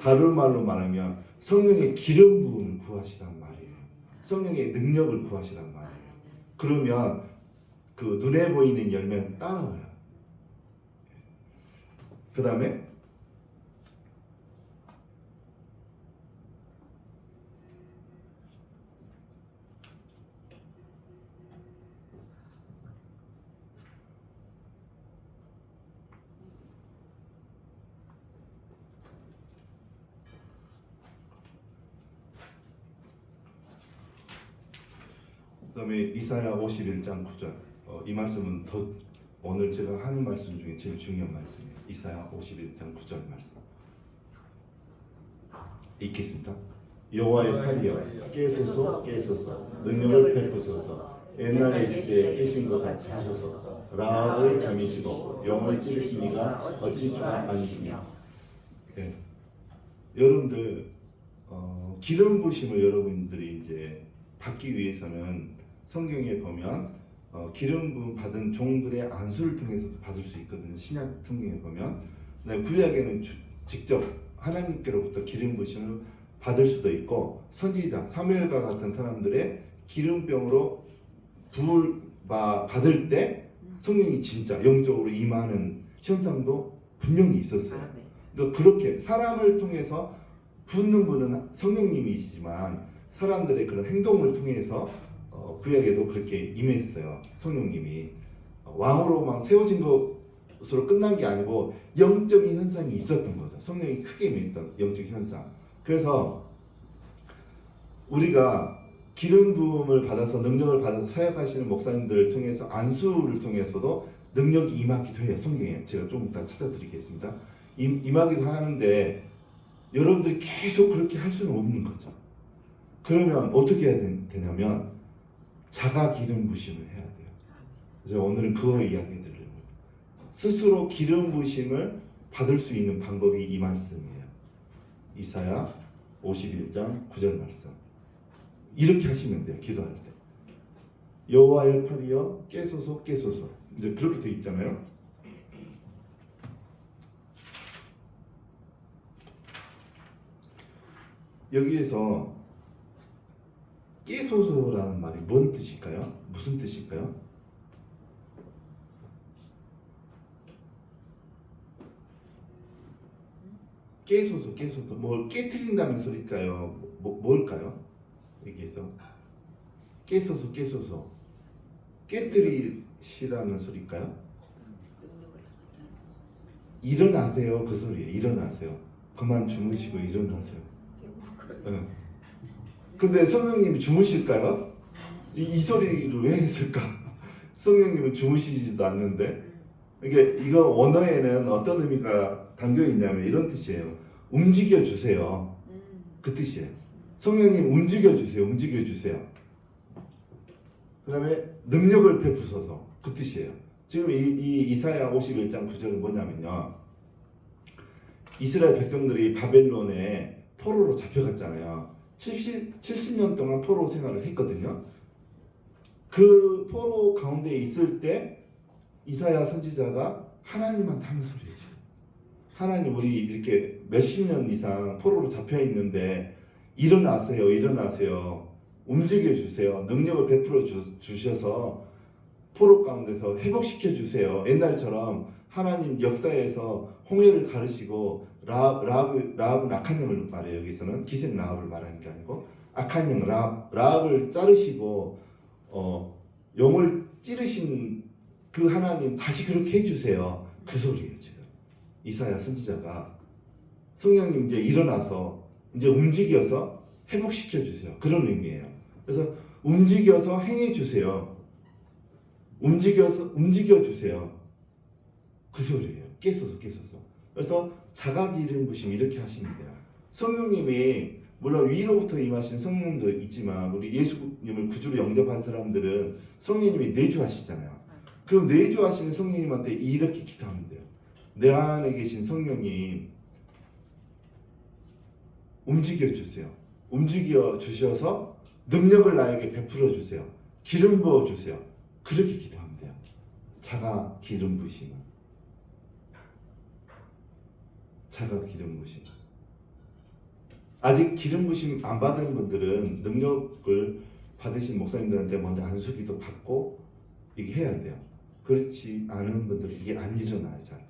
[SPEAKER 1] 다른 말로 말하면 성령의 기름 부음을 구하시란 말이에요. 성령의 능력을 구하시란 말이에요. 그러면 그 눈에 보이는 열매는 따라와요. 그 다음에 이사야 51장 9절. 이 말씀은 오늘 제가 하는 말씀 중에 제일 중요한 말씀이에요. 이사야 51장 9절 말씀. 읽겠습니다. 여호와의 팔이여 깨소서 깨소서 능력을 베푸소서 옛날에 시대에 깨신 것 같이 하소서 라합을 잠이시고 영을 찌르신 이가 어찌 주가 아니시며. 네. 여러분들 기름 부심을 여러분들이 이제 받기 위해서는 성경에 보면 기름 부음 받은 종들의 안수를 통해서도 받을 수 있거든요. 신약 성경에 보면. 구약에는 직접 하나님께로부터 기름 부심을 받을 수도 있고 선지자 사무엘과 같은 사람들의 기름병으로 부을 받을 때 성령이 진짜 영적으로 임하는 현상도 분명히 있었어요.
[SPEAKER 3] 아멘.
[SPEAKER 1] 그러니까 그렇게 사람을 통해서 붓는 분은 성령님이시지만 사람들의 그런 행동을 통해서 구약에도 그렇게 임했어요. 성령님이 왕으로만 세워진 것으로 끝난 게 아니고 영적인 현상이 있었던 거죠. 성령이 크게 임했던 영적 현상. 그래서 우리가 기름 부음을 받아서 능력을 받아서 사역하시는 목사님들을 통해서 안수를 통해서도 능력이 임하기도 해요. 성경에 제가 좀 이따 찾아드리겠습니다. 임하기도 하는데 여러분들이 계속 그렇게 할 수는 없는 거죠. 그러면 어떻게 해야 되냐면 자가 기름 부심을 해야 돼요. 그래서 오늘은 그거 이야기 드리려고 해요. 스스로 기름 부심을 받을 수 있는 방법이 이 말씀이에요. 이사야 51장 9절 말씀. 이렇게 하시면 돼요. 기도할 때. 여호와의 팔이여 깨소서 깨소서. 이제 그렇게 돼 있잖아요. 여기에서 깨소서라는 말이 뭔 뜻일까요? 무슨 뜻일까요? 깨소서 깨소서 뭘 깨트린다는 소리일까요? 뭘까요? 여기에서 깨소서 깨소서 깨뜨리시라는 소리일까요? 일어나세요 그 소리예요. 일어나세요. 그만 주무시고 일어나세요. 네. 근데 성령님이 주무실까요? 이 소리를 왜 했을까? 성령님은 주무시지도 않는데 이거 원어에는 어떤 의미가 담겨 있냐면 이런 뜻이에요. 움직여 주세요. 그 뜻이에요. 성령님 움직여 주세요. 움직여 주세요. 그다음에 능력을 베푸소서. 그 뜻이에요. 지금 이 이사야 51장 9절은 뭐냐면요. 이스라엘 백성들이 바벨론에 포로로 잡혀갔잖아요. 70년 동안 포로 생활을 했거든요. 그 포로 가운데 있을 때 이사야 선지자가 하나님한테 하는 소리예요. 지금. 하나님 우리 이렇게 몇십 년 이상 포로로 잡혀 있는데 일어나세요. 일어나세요. 움직여 주세요. 능력을 베풀어 주셔서 포로 가운데서 회복시켜 주세요. 옛날처럼 하나님 역사에서 홍해를 가르시고 라합은 악한 영을 말해요. 여기서는 기생 라합을 말하는 게 아니고 악한 영 라합을 자르시고 영을 찌르신 그 하나님 다시 그렇게 해주세요. 그 소리예요. 지금 이사야 선지자가 성령님 이제 일어나서 이제 움직여서 회복시켜 주세요. 그런 의미예요. 그래서 움직여서 행해 주세요. 움직여 주세요. 그 소리예요. 깨소서. 그래서 자가 기름 부심 이렇게 하시면 돼요. 성령님이 물론 위로부터 임하신 성령도 있지만 우리 예수님을 구주로 영접한 사람들은 성령님이 내주하시잖아요. 그럼 내주하시는 성령님한테 이렇게 기도하면 돼요. 내 안에 계신 성령님 움직여 주세요. 움직여 주셔서 능력을 나에게 베풀어 주세요. 기름 부어 주세요. 그렇게 기도하면 돼요. 자가 기름 부심. 자가 기름 부심. 아직 기름 부심 안 받은 분들은 능력을 받으신 목사님들한테 먼저 안수기도 받고 이게 해야 돼요. 그렇지 않은 분들은 이게 안 일어나요. 잘.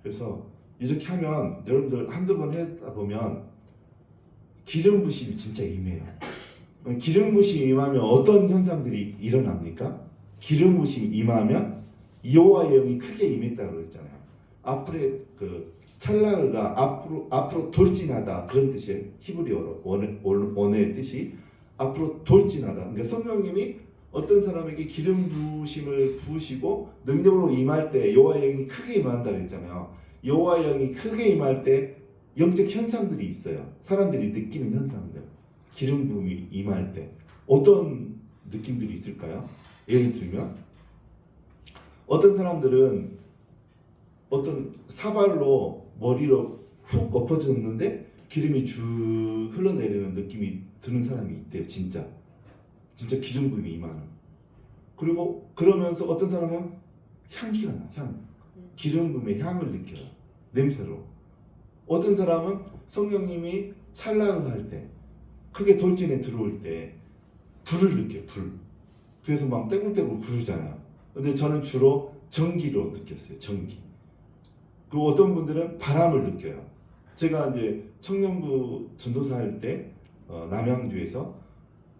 [SPEAKER 1] 그래서 이렇게 하면 여러분들 한두 번 하다 보면 기름 부심이 진짜 임해요. 기름 부심이 임하면 어떤 현상들이 일어납니까? 기름 부심이 임하면 여호와의 영이 크게 임했다고 그랬잖아요. 앞으로 그 찰나가 앞으로 돌진하다 그런 뜻이에요. 히브리어로 원어의 뜻이 앞으로 돌진하다. 그러니까 성령님이 어떤 사람에게 기름 부심을 부으시고 능력으로 임할 때 여호와의 영이 크게 임한다 그랬잖아요. 여호와의 영이 크게 임할 때 영적 현상들이 있어요. 사람들이 느끼는 현상들. 기름 부음이 임할 때 어떤 느낌들이 있을까요? 예를 들면 어떤 사람들은 어떤 사발로 머리로 훅 엎어졌는데 기름이 쭉 흘러내리는 느낌이 드는 사람이 있대요. 진짜 기름 부음이 임하는. 그리고 그러면서 어떤 사람은 향기가 나. 기름 부음의 향을 느껴요. 냄새로. 어떤 사람은 성령님이 찰나를 할 때 크게 돌진에 들어올 때 불을 느껴요. 그래서 막 떼굴떼굴 구르잖아요. 근데 저는 주로 전기로 느꼈어요. 전기. 그리고 어떤 분들은 바람을 느껴요. 제가 이제 청년부 전도사 할 때 남양주에서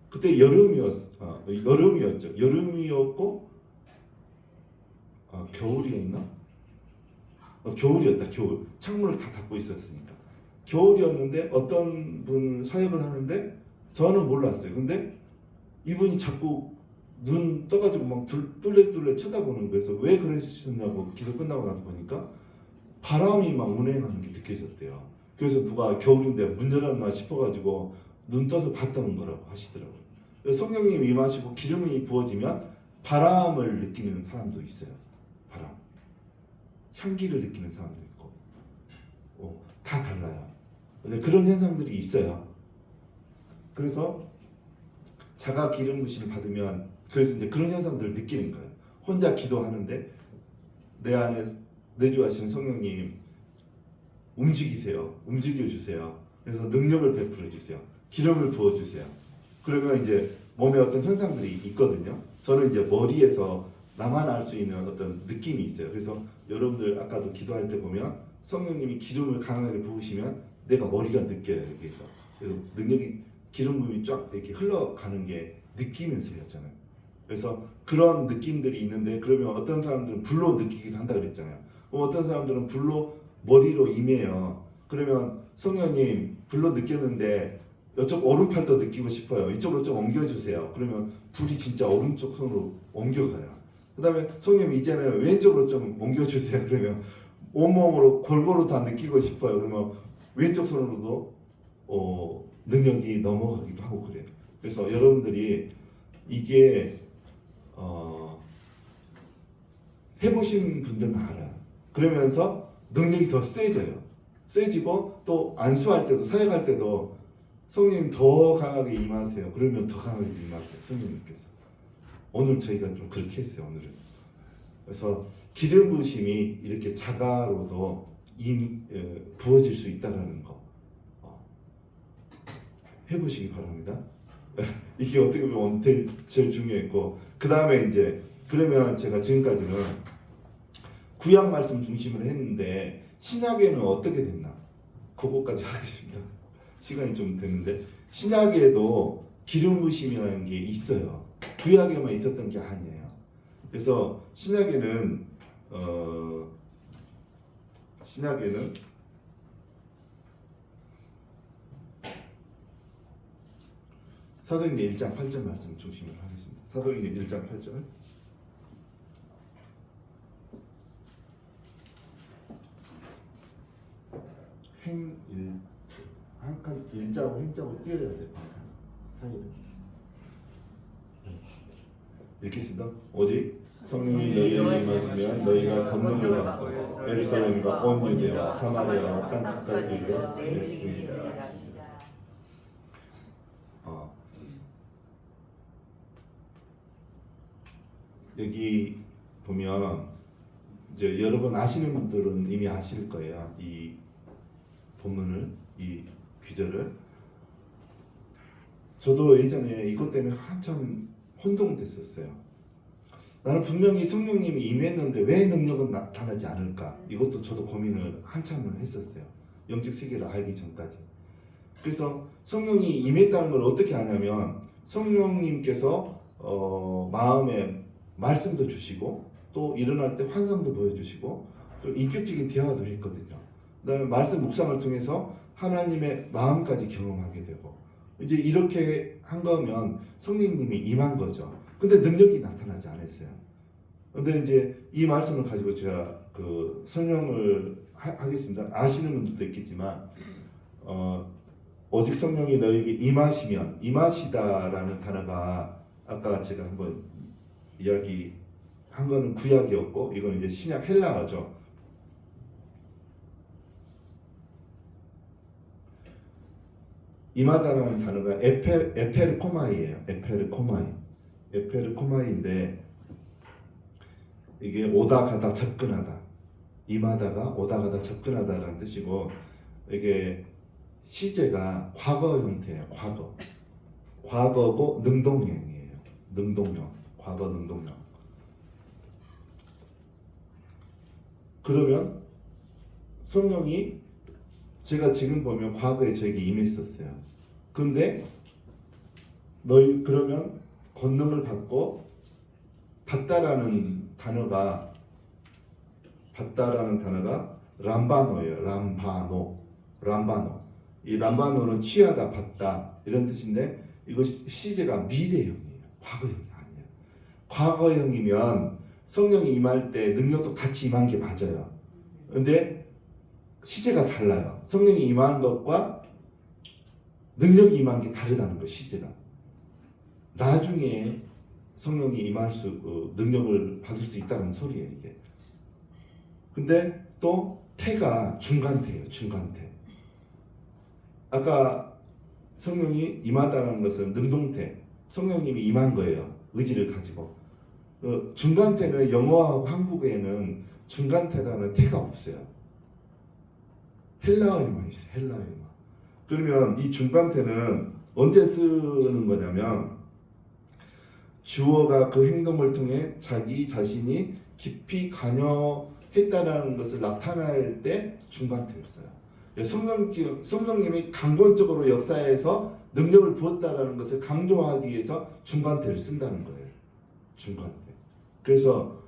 [SPEAKER 1] 그때 여름이었죠. 여름이었고 겨울이었나? 겨울이었다. 겨울. 창문을 다 닫고 있었으니까. 겨울이었는데 어떤 분 사역을 하는데 저는 몰랐어요. 근데 이분이 자꾸 눈 떠가지고 막 뚫레뚫레 쳐다보는 거예요. 그래서 왜 그러셨냐고 기도 끝나고 나서 보니까 바람이 막 운행하는 게 느껴졌대요. 그래서 누가 겨울인데 문 열었나 싶어가지고 눈 떠서 봤다는 거라고 하시더라고요. 그래서 성령님이 임하시고 기름이 부어지면 바람을 느끼는 사람도 있어요. 바람. 향기를 느끼는 사람도 있고. 다 달라요. 근데 그런 현상들이 있어요. 그래서 자가 기름 부심을 받으면 그래서 이제 그런 현상들을 느끼는 거예요. 혼자 기도하는데 내 안에 내주하시는 성령님 움직이세요. 움직여 주세요. 그래서 능력을 베풀어 주세요. 기름을 부어 주세요. 그러면 이제 몸에 어떤 현상들이 있거든요. 저는 이제 머리에서 나만 알 수 있는 어떤 느낌이 있어요. 그래서 여러분들 아까도 기도할 때 보면 성령님이 기름을 강하게 부으시면 내가 머리가 느껴요. 여기에서. 그래서 능력이 기름 부음이 쫙 이렇게 흘러가는 게 느끼면서였잖아요. 그래서 그런 느낌들이 있는데 그러면 어떤 사람들은 불로 느끼기도 한다 그랬잖아요. 어떤 사람들은 불로 머리로 임해요. 그러면 성령님 불로 느꼈는데 이쪽 오른팔도 느끼고 싶어요. 이쪽으로 좀 옮겨주세요. 그러면 불이 진짜 오른쪽 손으로 옮겨가요. 그 다음에 성령님 이제는 왼쪽으로 좀 옮겨주세요. 그러면 온몸으로 골고루 다 느끼고 싶어요. 그러면 왼쪽 손으로도 능력이 넘어가기도 하고 그래요. 그래서 여러분들이 이게 해보신 분들만 알아요. 그러면서 능력이 더 세져요. 세지고 또 안수할 때도 사역할 때도 성령님 더 강하게 임하세요. 그러면 더 강하게 임하세요. 성령님께서. 오늘 저희가 좀 그렇게 했어요. 오늘은. 그래서 기름 부으심이 이렇게 자가로도 부어질 수 있다라는 거 해보시기 바랍니다. 이게 어떻게 보면 제일 중요했고 그 다음에 이제 그러면 제가 지금까지는 구약 말씀 중심으로 했는데 신약에는 어떻게 됐나 그거까지 하겠습니다. 시간이 좀 됐는데 신약에도 기름 부으심이라는 게 있어요. 구약에만 있었던 게 아니에요. 그래서 신약에는 사도행전 1장 8절 말씀 중심으로 하겠습니다. 사도행전 1장 8절. 한 칸 일자고 행자고 띄어야 돼요. 사이를. 읽겠습니다. 오직 성령이 너희에게 임하시면 너희가 권능을 받고 예루살렘과 온 유대와 사마리아와 땅 끝까지 이르러 내 증인이 되리라. 여기 보면 이제 여러분 아시는 분들은 이미 아실 거예요. 이 본문을, 이 귀절을. 저도 예전에 이것 때문에 한참 혼동됐었어요. 나는 분명히 성령님이 임했는데 왜 능력은 나타나지 않을까? 이것도 저도 고민을 한참을 했었어요. 영적 세계를 알기 전까지. 그래서 성령이 임했다는 걸 어떻게 아냐면 성령님께서 마음에 말씀도 주시고 또 일어날 때 환상도 보여주시고 또 인격적인 대화도 했거든요. 그다음에 말씀 묵상을 통해서 하나님의 마음까지 경험하게 되고 이제 이렇게 한 거면 성령님이 임한 거죠. 근데 능력이 나타나지 않았어요. 근데 이제 이 말씀을 가지고 제가 그 설명을 하겠습니다. 아시는 분들도 있겠지만 오직 성령이 너에게 임하시면 임하시다라는 단어가 아까 제가 한번 이야기한 거는 구약이었고 이건 이제 신약 헬라어죠. 임하다라는 단어가 에페르코마이예요. 에페르코마이인데 이게 오다 가다 접근하다. 임하다가 오다 가다 접근하다라는 뜻이고 이게 시제가 과거 형태예요. 과거고 능동형이에요. 능동형. 과거 능동명. 그러면 성령이 제가 지금 보면 과거에 저에게 임했었어요. 근데 너희 그러면 권능을 받고 받다라는 단어가 람바노예요. 람바노. 이 람바노는 취하다, 받다 이런 뜻인데 이거 시제가 미래형이에요. 과거형이 아니에요. 과거형이면 성령이 임할 때 능력도 같이 임한 게 맞아요. 근데 시제가 달라요. 성령이 임한 것과 능력이 임한 게 다르다는 거예요. 시제가. 나중에 성령이 임할 능력을 받을 수 있다는 소리예요. 이게. 근데 또 태가 중간태예요. 중간태. 아까 성령이 임하다는 것은 능동태. 성령님이 임한 거예요. 의지를 가지고. 중간태는 영어하고 한국에는 중간태라는 태가 없어요. 헬라어에만 있어요. 헬라어에만. 그러면 이 중간태는 언제 쓰는 거냐면 주어가 그 행동을 통해 자기 자신이 깊이 관여했다는 것을 나타낼 때 중간태를 써요. 성령님이 강권적으로 역사에서 능력을 부었다는 것을 강조하기 위해서 중간태를 쓴다는 거예요. 중간태. 그래서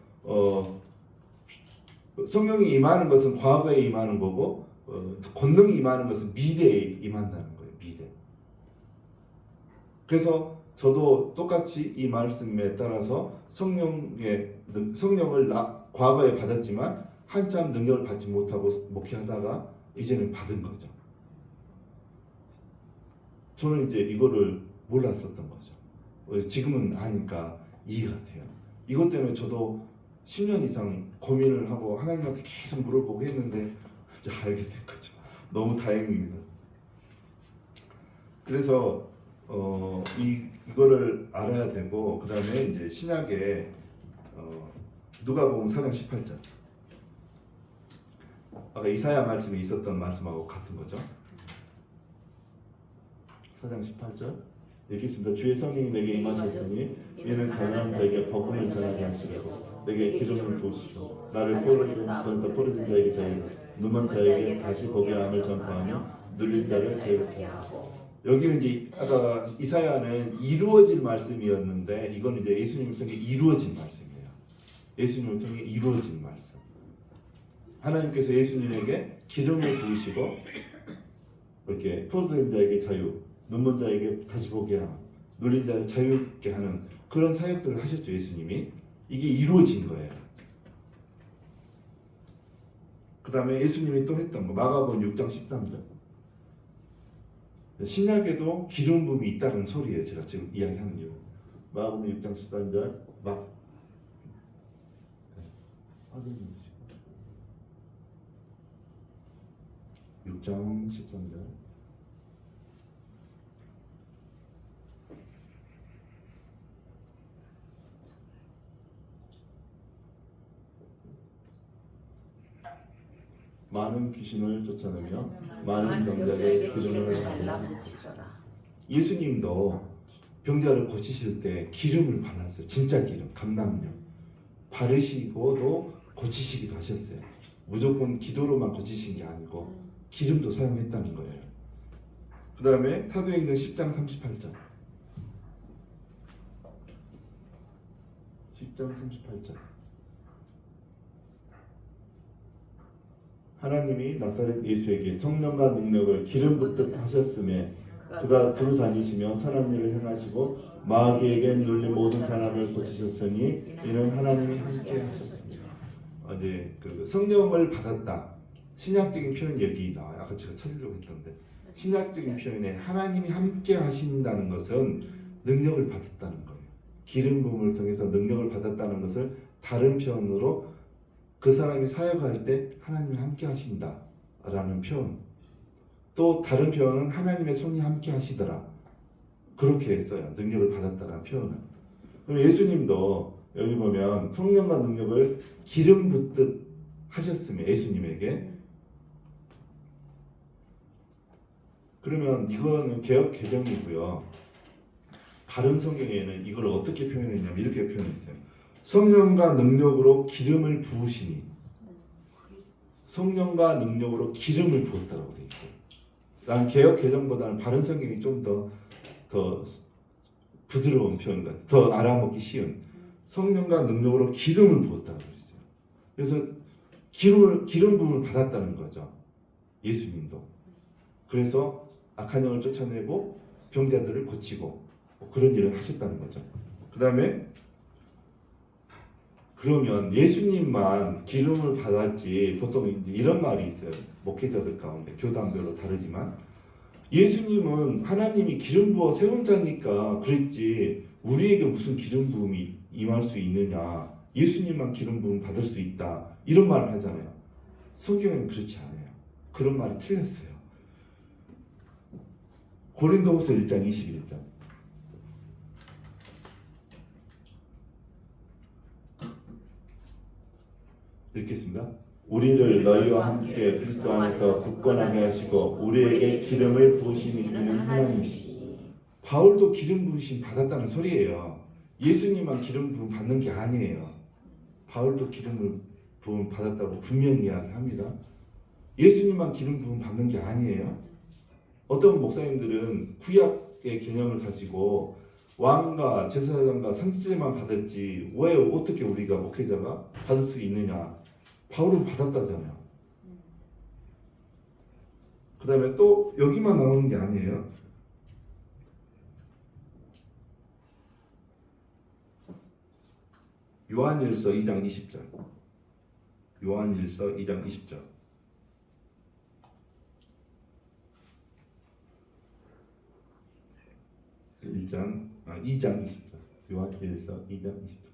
[SPEAKER 1] 성령이 임하는 것은 과거에 임하는 거고 권능이 임하는 것은 미래에 임한다는 거예요. 미래. 그래서 저도 똑같이 이 말씀에 따라서 성령을 과거에 받았지만 한참 능력을 받지 못하고 목회하다가 이제는 받은 거죠. 저는 이제 이거를 몰랐었던 거죠. 지금은 아니까 이해가 돼요. 이것 때문에 저도 10년 이상 고민을 하고 하나님한테 계속 물어보고 했는데 이제 알게 된 거죠. 너무 다행입니다. 그래서 이거를 알아야 되고 그 다음에 이제 신약에 누가복음 4장 18절 아까 이사야 말씀에 있었던 말씀하고 같은 거죠. 4장 18절 읽겠습니다. 주의 성령이 내게 임하셨으니 이는 가난한 자에게 복음을 전하게 하시려고 내게 기름을 부으시고 나를 포로된 자에게 자유 눈먼 자에게 다시 보게 함을 전파하며 눌린 자를 자유롭게 하고. 여기는 이제 아까 이사야는 이루어질 말씀이었는데 이건 이제 예수님을 통해 이루어진 말씀이에요. 예수님을 통해 이루어진 말씀. 하나님께서 예수님에게 기름을 부으시고 이렇게 포로된 자에게 자유, 눈먼 자에게 다시 보게 함, 눌린 자를 자유롭게 하는 그런 사역들을 하셨죠. 예수님이. 이게 이루어진 거예요. 그 다음에 예수님이 또 했던 거 마가복음 6장 13절 신약에도 기름 부음이 있다는 소리예요. 제가 지금 이야기하는 이유. 마가복음 6장 13절 확인해 주시고 6장 13절 많은 귀신을 쫓아내며 많은 병자에게 기름을 발라붙이더라. 예수님도 병자를 고치실 때 기름을 발랐어요. 진짜 기름, 감람유 바르시고도 고치시기도 하셨어요. 무조건 기도로만 고치신 게 아니고 기름도 사용했다는 거예요. 그 다음에 사도행전 10장 38절 10장 38절 하나님이 나사렛 예수에게 성령과 능력을 기름 붓듯 하셨음에 그가 두루 다니시며 선한 일을 행하시고 마귀에게 눌린 모든 사람을 고치셨으니 이는 하나님이 함께 하셨습니다. 이제 그 성령을 받았다. 신약적인 표현 여기 나와요. 아까 제가 찾으려고 했던데 신약적인 표현에 하나님이 함께 하신다는 것은 능력을 받았다는 거예요. 기름 부음을 통해서 능력을 받았다는 것을 다른 표현으로 그 사람이 사역할 때 하나님이 함께 하신다라는 표현. 또 다른 표현은 하나님의 손이 함께 하시더라. 그렇게 했어요. 능력을 받았다라는 표현을. 그럼 예수님도 여기 보면 성령과 능력을 기름 붓듯 하셨으면 예수님에게 그러면 이거는 개역 개정이고요. 다른 성경에는 이걸 어떻게 표현했냐면 이렇게 표현했어요. 성령과 능력으로 기름을 부으시니. 성령과 능력으로 기름을 부었다고 되어 있어요. 난 개역 개정보다는 바른 성경이 좀 더 부드러운 표현 같아요. 더 알아먹기 쉬운. 성령과 능력으로 기름을 부었다고 그랬어요. 그래서 기름 부음을 받았다는 거죠. 예수님도. 그래서 악한 영을 쫓아내고 병자들을 고치고 그런 일을 하셨다는 거죠. 그 다음에 그러면 예수님만 기름을 받았지, 보통 이제 이런 말이 있어요. 목회자들 가운데 교단별로 다르지만 예수님은 하나님이 기름 부어 세운 자니까 그랬지 우리에게 무슨 기름 부음이 임할 수 있느냐, 예수님만 기름 부음 받을 수 있다, 이런 말을 하잖아요. 성경에는 그렇지 않아요. 그런 말이 틀렸어요. 고린도후서 1장 21절 읽겠습니다. 우리를 너희와 함께 그리스도 안에서 굳건하게 하시고 우리에게 기름을 부으신 이는 하나님이시니. 바울도 기름 부으심 받았다는 소리예요. 예수님만 기름 부음 받는 게 아니에요. 바울도 기름을 부음 받았다고 분명히 이야기합니다. 예수님만 기름 부음 받는 게 아니에요. 어떤 목사님들은 구약의 개념을 가지고 왕과 제사장과 선지자만 받았지 왜 어떻게 우리가 목회자가 받을 수 있느냐, 바울은 받았다잖아요. 그 다음에 또 여기만 나오는 게 아니에요. 요한일서 2장 20절 요한일서 2장 20절 2장 20절 요한일서 2장 20절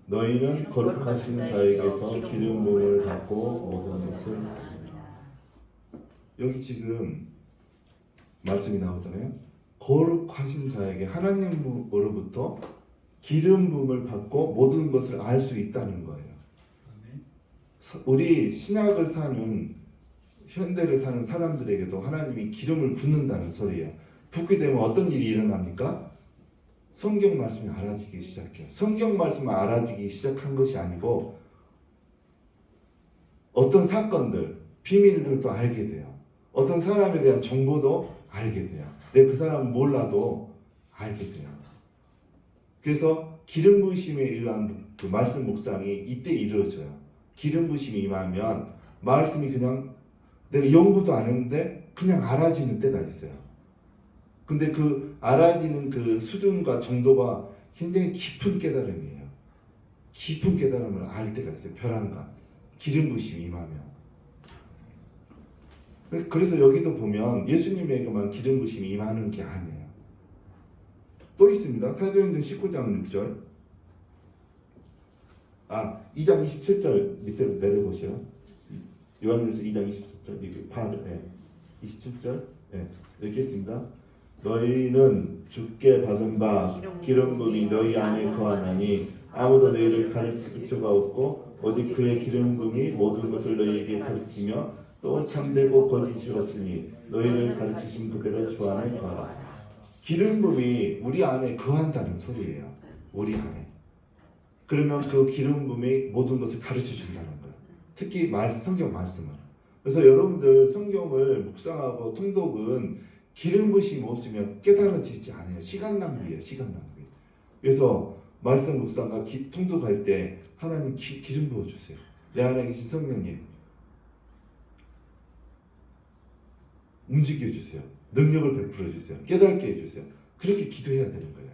[SPEAKER 1] 너희는 거룩하신 자에게서 기름 부음을 받고 모든 것을. 여기 지금 말씀이 나오잖아요. 거룩하신 자에게 하나님으로부터 기름 부음을 받고 모든 것을 알 수 있다는 거예요. 우리 신약을 사는 현대를 사는 사람들에게도 하나님이 기름을 붓는다는 소리예요. 붓게 되면 어떤 일이 일어납니까? 성경 말씀이 알아지기 시작해요. 성경 말씀을 알아지기 시작한 것이 아니고 어떤 사건들, 비밀들도 알게 돼요. 어떤 사람에 대한 정보도 알게 돼요. 근데 그 사람은 몰라도 알게 돼요. 그래서 기름 부으심에 의한 그 말씀 묵상이 이때 이루어져요. 기름 부으심이 임하면 말씀이 그냥 내가 연구도 안 했는데 그냥 알아지는 때가 있어요. 근데 그 알아지는 그 수준과 정도가 굉장히 깊은 깨달음이에요. 깊은 깨달음을 알 때가 있어요. 벼랑간 기름 부으심이 임하면. 그래서 여기도 보면 예수님에게만 기름 부으심이 임하는 게 아니에요. 또 있습니다. 사도행전 19장 6절 2장 27절 밑으로 내려보시죠. 요한일서 2장 27절 이게 바로 27절 이렇게 있습니다. 너희는 주께 받은 바 기름 부음이 너희 안에 거하나니 아무도 너희를 가르칠 필요가 없고 오직 그의 기름 부음이 모든 것을 너희에게 가르치며 또 참되고 거짓이 없으니 너희를 가르치신 그대로 주 안에 거하라. 기름 부음이 우리 안에 거한다는 소리예요. 우리 안에. 그러면 그 기름 부음이 모든 것을 가르쳐 준다는 거예요. 특히 성경 말씀을. 그래서 여러분들 성경을 묵상하고 통독은 기름 부으심이 없으면 깨달아지지 않아요. 시간 낭비예요. 시간 낭비. 그래서 말씀 묵상과 통독할 때 하나님 기름 부어주세요. 내 안에 계신 성령님 움직여주세요. 능력을 베풀어주세요. 깨닫게 해주세요. 그렇게 기도해야 되는 거예요.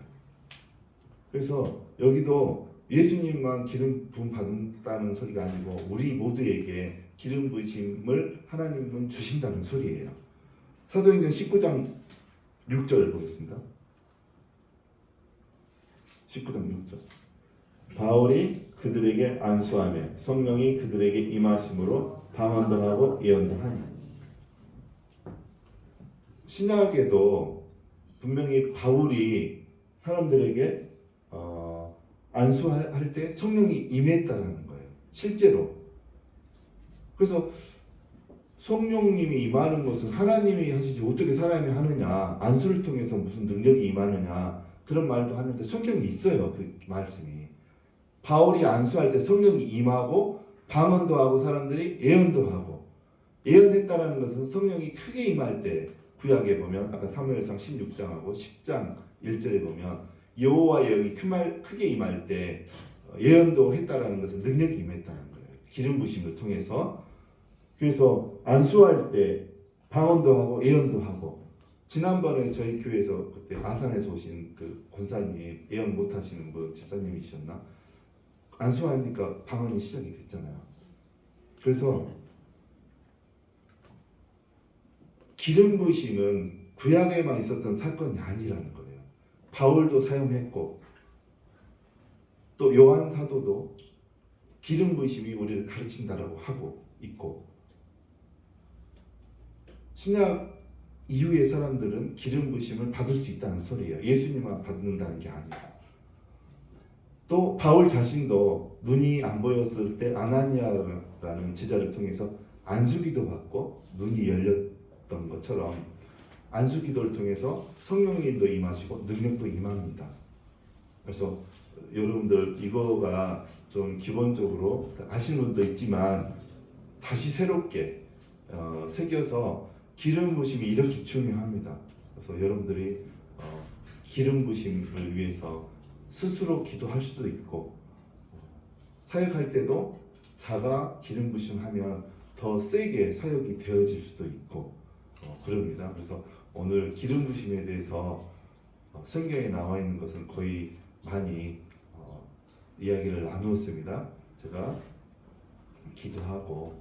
[SPEAKER 1] 그래서 여기도 예수님만 기름 부음 받는다는 소리가 아니고 우리 모두에게 기름 부으심을 하나님은 주신다는 소리예요. 사도행전 19장 6절을 보겠습니다. 19장 6절 바울이 그들에게 안수하며 성령이 그들에게 임하심으로 방언도 하고 예언도 하니. 신약에도 분명히 바울이 사람들에게 안수할 때 성령이 임했다는 거예요. 실제로. 그래서 성령님이 임하는 것은 하나님이 하시지 어떻게 사람이 하느냐, 안수를 통해서 무슨 능력이 임하느냐 그런 말도 하는데 성경에 있어요. 그 말씀이. 바울이 안수할 때 성령이 임하고 방언도 하고 사람들이 예언도 하고, 예언했다라는 것은 성령이 크게 임할 때, 구약에 보면 아까 사무엘상 16장하고 10장 1절에 보면 여호와의 영이 크게 임할 때 예언도 했다라는 것은 능력이 임했다는 거예요. 기름 부심을 통해서. 그래서 안수할 때 방언도 하고 예언도 하고, 지난번에 저희 교회에서 그때 아산에서 오신 그 권사님, 예언 못 하시는 분 집사님이셨나? 안수하니까 방언이 시작이 됐잖아요. 그래서 기름 부심은 구약에만 있었던 사건이 아니라는 거예요. 바울도 사용했고 또 요한 사도도 기름 부심이 우리를 가르친다라고 하고 있고, 신약 이후의 사람들은 기름 부심을 받을 수 있다는 소리예요. 예수님만 받는다는 게 아니라. 또 바울 자신도 눈이 안 보였을 때 아나니아라는 제자를 통해서 안수기도 받고 눈이 열렸던 것처럼 안수기도를 통해서 성령님도 임하시고 능력도 임합니다. 그래서 여러분들 이거가 좀 기본적으로 아시는 분도 있지만 다시 새롭게 새겨서 기름 부심이 이렇게 중요합니다. 그래서 여러분들이 기름 부심을 위해서 스스로 기도할 수도 있고, 사역할 때도 자가 기름 부심하면 더 세게 사역이 되어질 수도 있고 그럽니다. 그래서 오늘 기름 부심에 대해서 성경에 나와 있는 것은 거의 많이 이야기를 나누었습니다. 제가 기도하고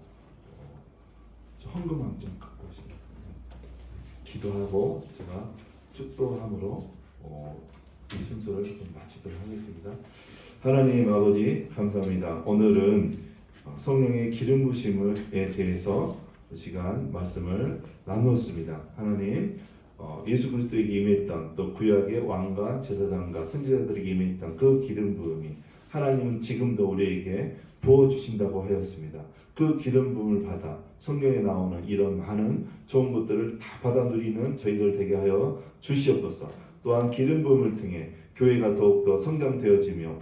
[SPEAKER 1] 헌금함 좀 갖고 오시면 기도하고 제가 축도함으로 이 순서를 좀 마치도록 하겠습니다. 하나님 아버지 감사합니다. 오늘은 성령의 기름 부심에 대해서 시간 말씀을 나누었습니다. 하나님, 예수 그리스도에게 임했던 또 구약의 왕과 제사장과 선지자들에게 임했던 그 기름 부음이 하나님은 지금도 우리에게 부어 주신다고 하였습니다. 그 기름 부음을 받아 성경에 나오는 이런 많은 좋은 것들을 다 받아 누리는 저희들 되게 하여 주시옵소서. 또한 기름 부음을 통해 교회가 더욱더 성장되어지며